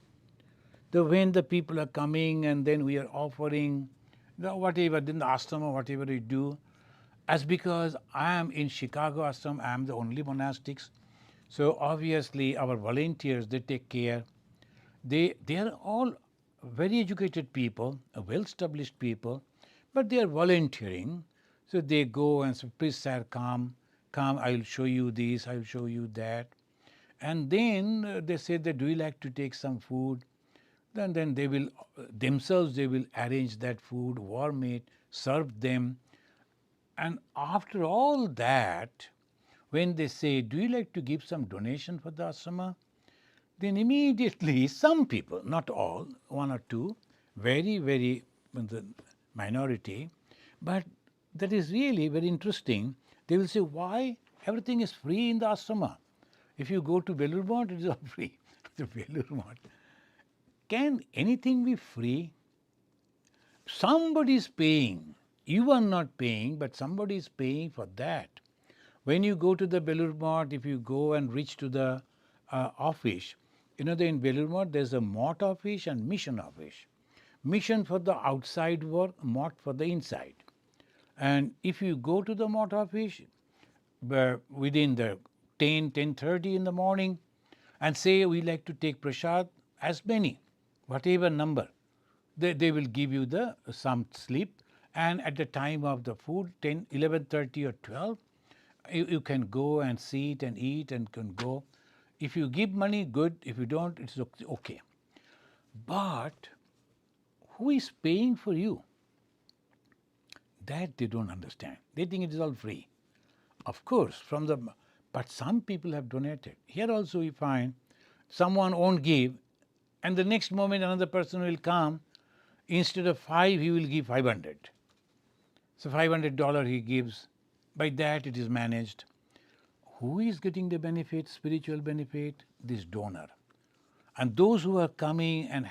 When the people are coming and then we are offering whatever, then the ashrama, whatever we do, as because I am in Chicago ashram, I am the only monastics. So obviously our volunteers, they take care. They are all very educated people, well-established people, but they are volunteering. So they go and say, please sir, come, I will show you this, I will show you that. And then they say that, do you like to take some food? Then they will themselves, they will arrange that food, warm it, serve them. And after all that, when they say, do you like to give some donation for the asrama? Then immediately some people, not all, one or two, very, very the minority, but that is really very interesting. They will say, why everything is free in the asrama? If you go to Belur Math, it is all free. The Belur Math. Can anything be free? Somebody is paying. You are not paying, but somebody is paying for that. When you go to the Belur Math, if you go and reach to the office, in Belur Math there's a Math office and mission office. Mission for the outside work, Math for the inside. And if you go to the Math office within the 10:30 in the morning and say we like to take prasad, as many, whatever number. They will give you some slip, and at the time of the food, 10, 11:30 or 12, you can go and sit and eat and can go. If you give money, good. If you don't, it's okay. But who is paying for you? That they don't understand. They think it is all free. Of course, but some people have donated. Here also we find someone won't give, and the next moment another person will come. Instead of 5, he will give 500. So $500 he gives. By that it is managed. Who is getting the benefit, spiritual benefit? This donor. And those who are coming and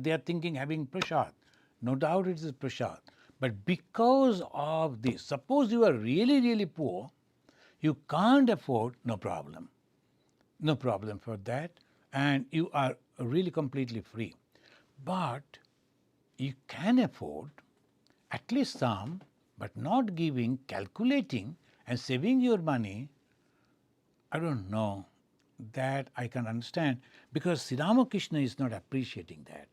they are thinking having prasad. No doubt it is prasad. But because of this, suppose you are really, really poor, you can't afford, no problem. No problem for that. And you are really completely free. But you can afford at least some, but not giving, calculating and saving your money. I don't know, that I can understand, because Sri Ramakrishna is not appreciating that.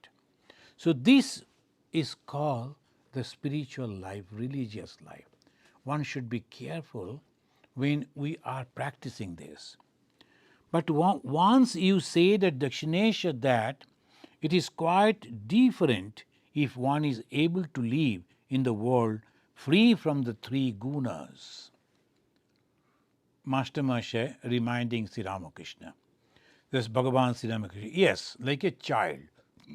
So this is called the spiritual life, religious life. One should be careful when we are practicing this. But once you say that Dakshinesha, that it is quite different if one is able to live in the world free from the 3 gunas. Master Masha reminding Sri Ramakrishna. This Bhagavan Sri Ramakrishna. Yes, like a child.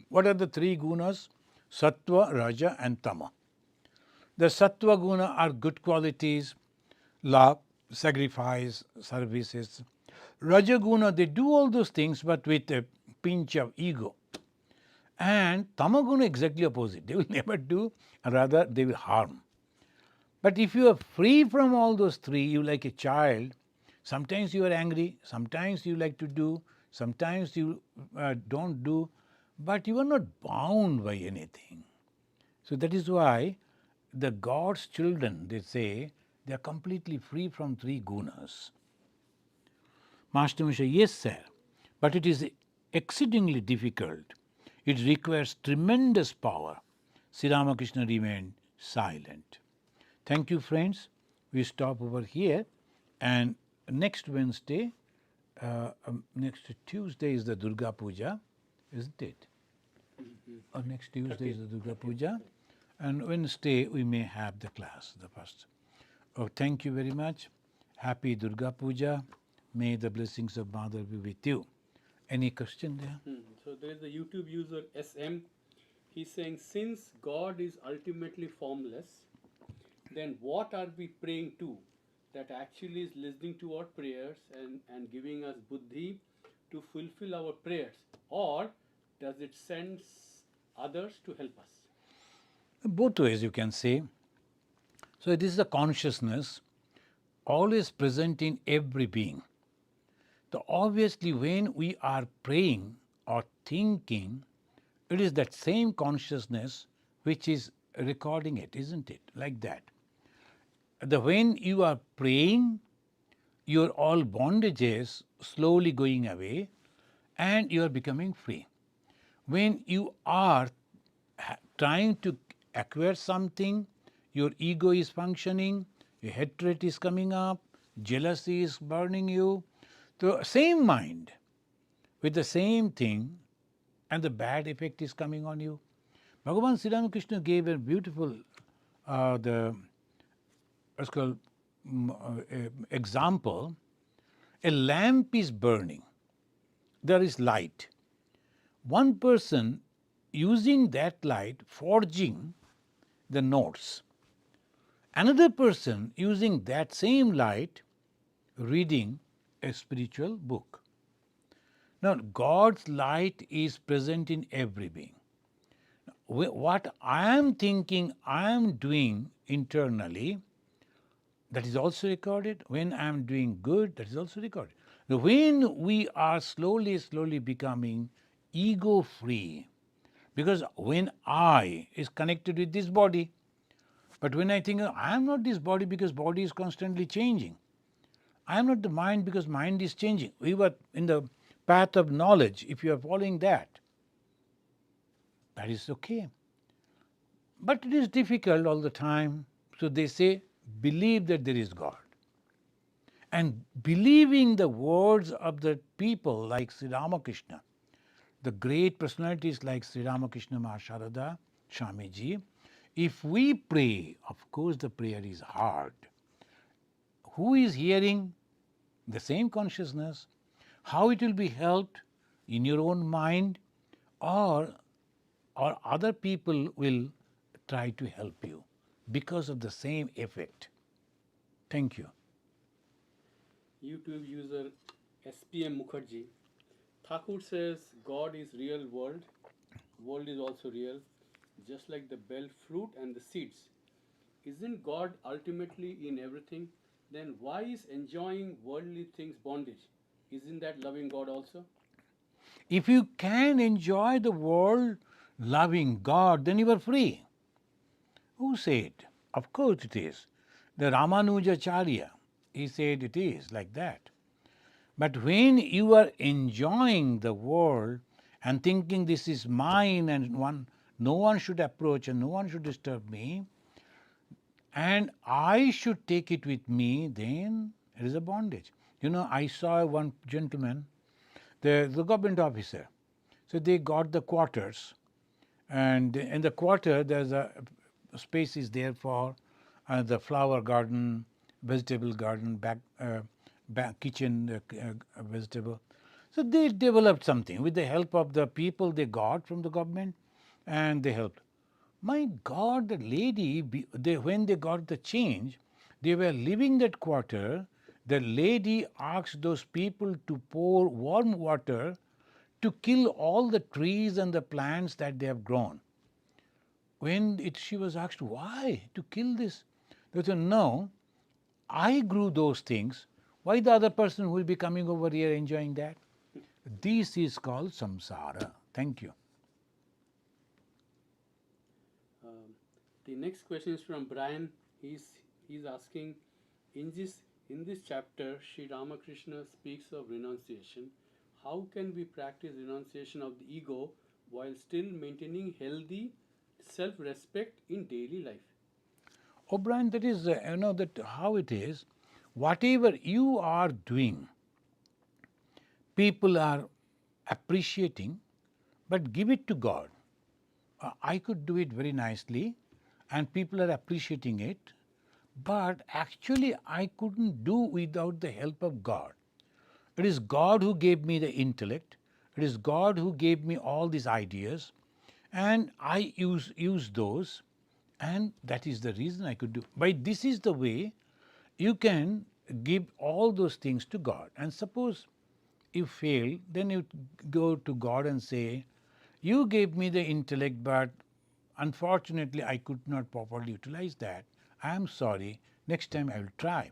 What are the 3 gunas? Sattva, Raja and Tama. The Sattva guna are good qualities, love, sacrifice, services. Raja guna, they do all those things but with a pinch of ego. And Tamaguna exactly opposite. They will never do, rather they will harm. But if you are free from all those 3, you like a child, sometimes you are angry, sometimes you like to do, sometimes you don't do, but you are not bound by anything. So that is why the God's children, they say, they are completely free from 3 gunas. Master Misha, yes sir, but it is exceedingly difficult. It requires tremendous power. Sri Ramakrishna remained silent. Thank you, friends. We stop over here, and next Wednesday, next Tuesday is the Durga Puja, isn't it? Or next Tuesday is the Durga Puja, and Wednesday we may have the class, the first. Oh, thank you very much. Happy Durga Puja. May the blessings of Mother be with you. Any question there? So there is a YouTube user SM. He's saying, since God is ultimately formless, then what are we praying to that actually is listening to our prayers and giving us buddhi to fulfill our prayers? Or does it send others to help us? Both ways you can say. So it is the consciousness always present in every being. So obviously when we are praying or thinking, it is that same consciousness which is recording it, isn't it? Like that. When you are praying, your all bondages slowly going away and you are becoming free. When you are trying to acquire something, your ego is functioning, your hatred is coming up, jealousy is burning you. The same mind with the same thing, and the bad effect is coming on you. Bhagavan Sri Ramakrishna gave a beautiful example. A lamp is burning. There is light. One person using that light forging the notes. Another person using that same light reading a spiritual book. Now, God's light is present in every being. What I am thinking, I am doing internally, that is also recorded. When I am doing good, that is also recorded. Now, when we are slowly becoming ego free, because when I is connected with this body, but when I think I am not this body because body is constantly changing. I am not the mind because mind is changing. We were in the path of knowledge, if you are following that. That is okay. But it is difficult all the time. So they say, believe that there is God. And believing the words of the people like Sri Ramakrishna, the great personalities like Sri Ramakrishna Mahasharada, Swamiji, if we pray, of course the prayer is hard. Who is hearing the same consciousness? How it will be helped in your own mind, or other people will try to help you because of the same effect. Thank you. YouTube user SPM Mukherjee. Thakur says God is real world. World is also real, just like the bell fruit and the seeds. Isn't God ultimately in everything? Then why is enjoying worldly things bondage? Isn't that loving God also? If you can enjoy the world loving God, then you are free. Who said? Of course it is. The Ramanujacharya, he said it is like that. But when you are enjoying the world and thinking this is mine and no one should approach and no one should disturb me, and I should take it with me, then it is a bondage. I saw one gentleman, the government officer. So they got the quarters, and in the quarter there's a space is there for the flower garden, vegetable garden, back kitchen, vegetable. So they developed something with the help of the people they got from the government, and they helped. My God, the lady, when they got the change, they were leaving that quarter. The lady asked those people to pour warm water to kill all the trees and the plants that they have grown. When she was asked, why to kill this? They said, no, I grew those things. Why the other person will be coming over here enjoying that? This is called samsara. Thank you. The next question is from Brian. He's asking, in this chapter, Sri Ramakrishna speaks of renunciation. How can we practice renunciation of the ego while still maintaining healthy self-respect in daily life? Oh, Brian, that is, that how it is. Whatever you are doing, people are appreciating, but give it to God. I could do it very nicely, and people are appreciating it, but actually I couldn't do without the help of God. It is God who gave me the intellect. It is God who gave me all these ideas, and I use those, and that is the reason I could do. But this is the way you can give all those things to God. And suppose you fail, then you go to God and say, you gave me the intellect, but unfortunately I could not properly utilize that. I am sorry. Next time I will try.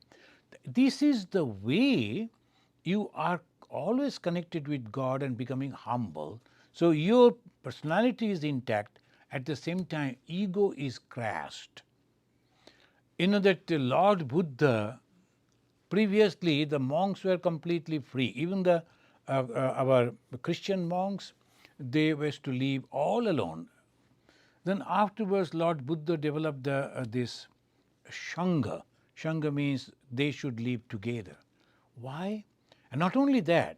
This is the way you are always connected with God and becoming humble. So your personality is intact. At the same time, ego is crushed. That Lord Buddha, previously the monks were completely free. Even our Christian monks, they were to live all alone. Then afterwards, Lord Buddha developed this Shanga. Shanga means they should live together. Why? And not only that,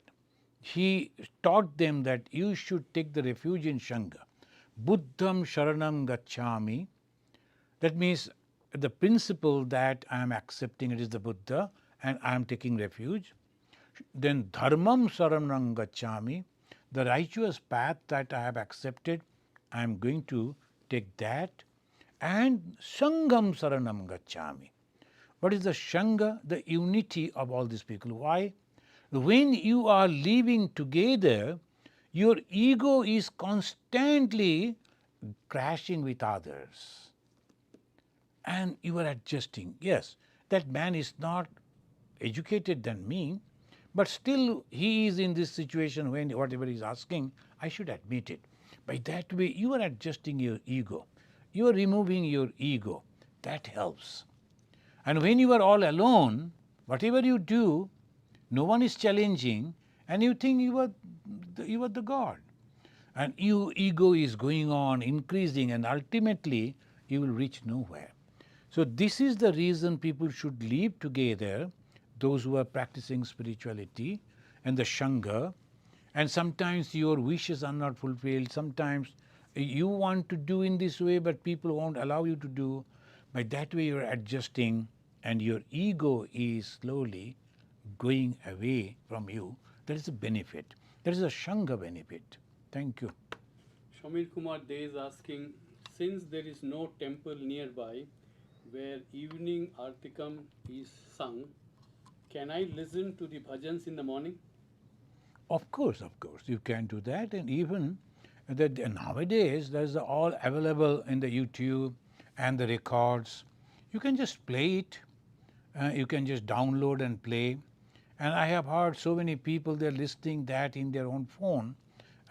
he taught them that you should take the refuge in Shanga. Buddham Sharanam Gacchami. That means the principle that I am accepting it is the Buddha and I am taking refuge. Then Dharmam Sharanam Gacchami. The righteous path that I have accepted, I am going to take that. And Sangam Saranam Gacchami. What is the Shanga? The unity of all these people. Why? When you are living together, your ego is constantly crashing with others. And you are adjusting. Yes, that man is not educated than me, but still he is in this situation when whatever he is asking, I should admit it. By that way, you are adjusting your ego. You are removing your ego. That helps. And when you are all alone, whatever you do, no one is challenging, and you think you are the God. And your ego is going on increasing, and ultimately you will reach nowhere. So this is the reason people should live together, those who are practicing spirituality and the Shanga. And sometimes your wishes are not fulfilled. Sometimes you want to do in this way, but people won't allow you to do. By that way, you're adjusting, and your ego is slowly going away from you. That is a benefit. That is a Shanga benefit. Thank you. Shamir Kumar Dey is asking, since there is no temple nearby where evening artikam is sung, can I listen to the bhajans in the morning? Of course, you can do that, and even that nowadays there's all available in the YouTube and the records. You can just play it. You can just download and play. And I have heard so many people they're listening that in their own phone,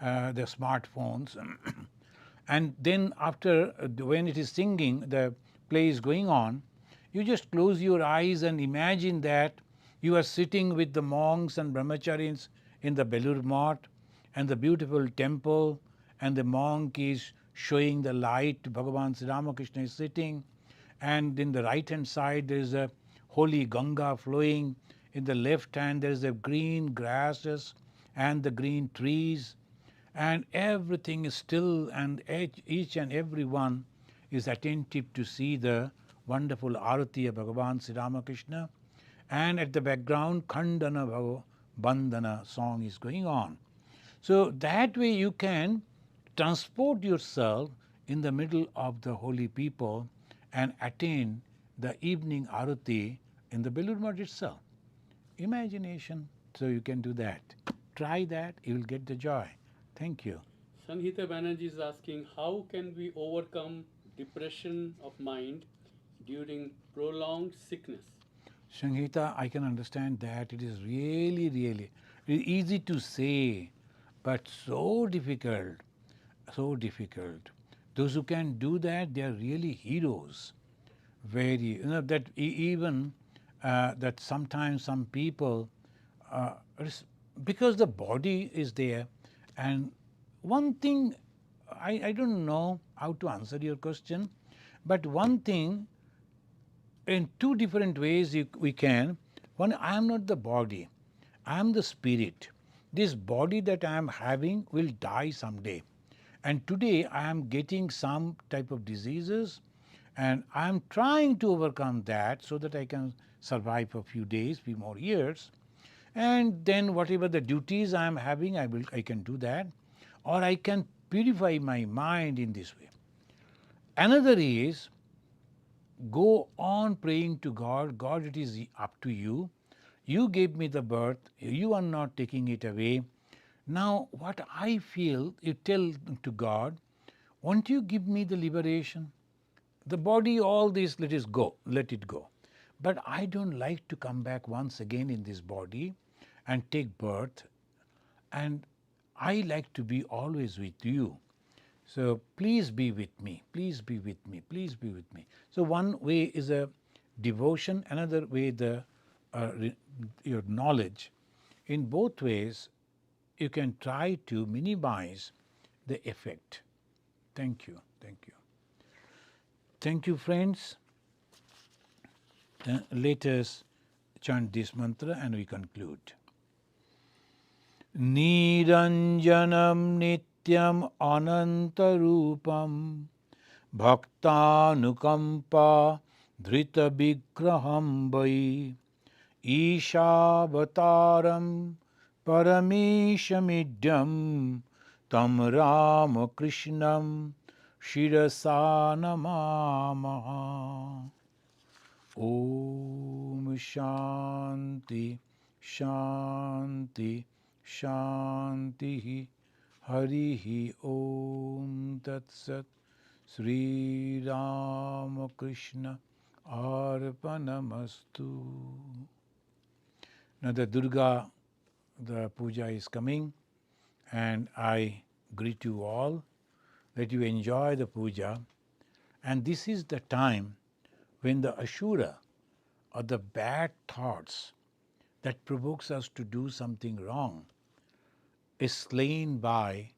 their smartphones, and then after when it is singing, the play is going on, you just close your eyes and imagine that you are sitting with the monks and brahmacharis in the Belur Math and the beautiful temple, and the monk is showing the light, Bhagavan Sri Ramakrishna is sitting, and in the right hand side there is a holy Ganga flowing, in the left hand there is a green grasses and the green trees, and everything is still, and each and every one is attentive to see the wonderful arati of Bhagavan Sri Ramakrishna, and at the background Khandana Bhava Bandhana song is going on. So that way you can transport yourself in the middle of the holy people and attain the evening arati in the Belur Math itself. Imagination, so you can do that. Try that, you will get the joy. Thank you. Sanhita Banerjee is asking, how can we overcome depression of mind during prolonged sickness? Sangeeta, I can understand that. It is really easy to say, but so difficult, so difficult. Those who can do that, they are really heroes. Very, that even that sometimes some people, because the body is there, and one thing, I don't know how to answer your question, but one thing, in two different ways we can. One, I am not the body, I am the spirit. This body that I am having will die someday. And today I am getting some type of diseases, and I am trying to overcome that so that I can survive for a few days, few more years. And then whatever the duties I am having, I can do that, or I can purify my mind in this way. Another is go on praying to God. God, it is up to you. You gave me the birth, you are not taking it away. Now, what I feel, you tell to God, won't you give me the liberation? The body, all this, let it go, let it go. But I don't like to come back once again in this body and take birth, and I like to be always with you. So please be with me, please be with me, please be with me. So one way is a devotion, another way the your knowledge. In both ways, you can try to minimize the effect. Thank you, thank you. Thank you, friends. Let us chant this mantra and we conclude. Niranjanam nityam anantarupam bhaktanukampa dhrita vigraham vai Ishavataram parameshamidhyam tam Ramakrishnam shirasa namamaha. Om Shanti Shanti Shanti Harihi Om Tat Sat Sri Ramakrishna Arpanamastu. Now the Durga, the puja is coming, and I greet you all that you enjoy the puja. And this is the time when the Ashura, or the bad thoughts that provokes us to do something wrong, is slain by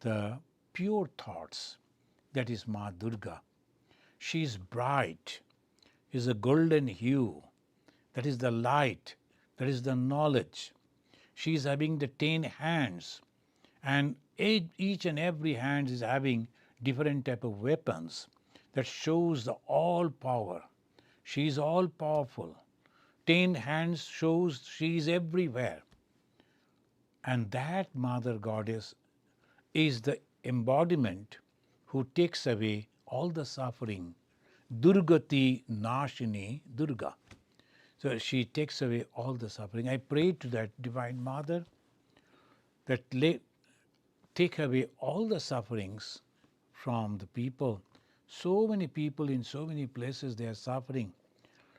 the pure thoughts. That is Ma Durga. She is bright, is a golden hue. That is the light, that is the knowledge. She is having the 10 hands, and each and every hand is having different type of weapons. That shows the all power. She is all powerful. 10 hands shows she is everywhere. And that Mother Goddess is the embodiment who takes away all the suffering. Durgati Nashini Durga. So she takes away all the suffering. I pray to that Divine Mother that take away all the sufferings from the people. So many people in so many places, they are suffering.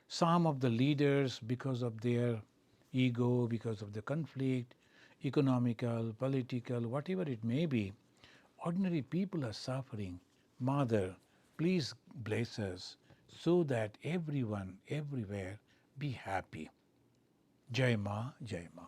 Some of the leaders, because of their ego, because of the conflict, economical, political, whatever it may be, ordinary people are suffering. Mother, please bless us so that everyone, everywhere, be happy. Jai Ma, Jai Ma.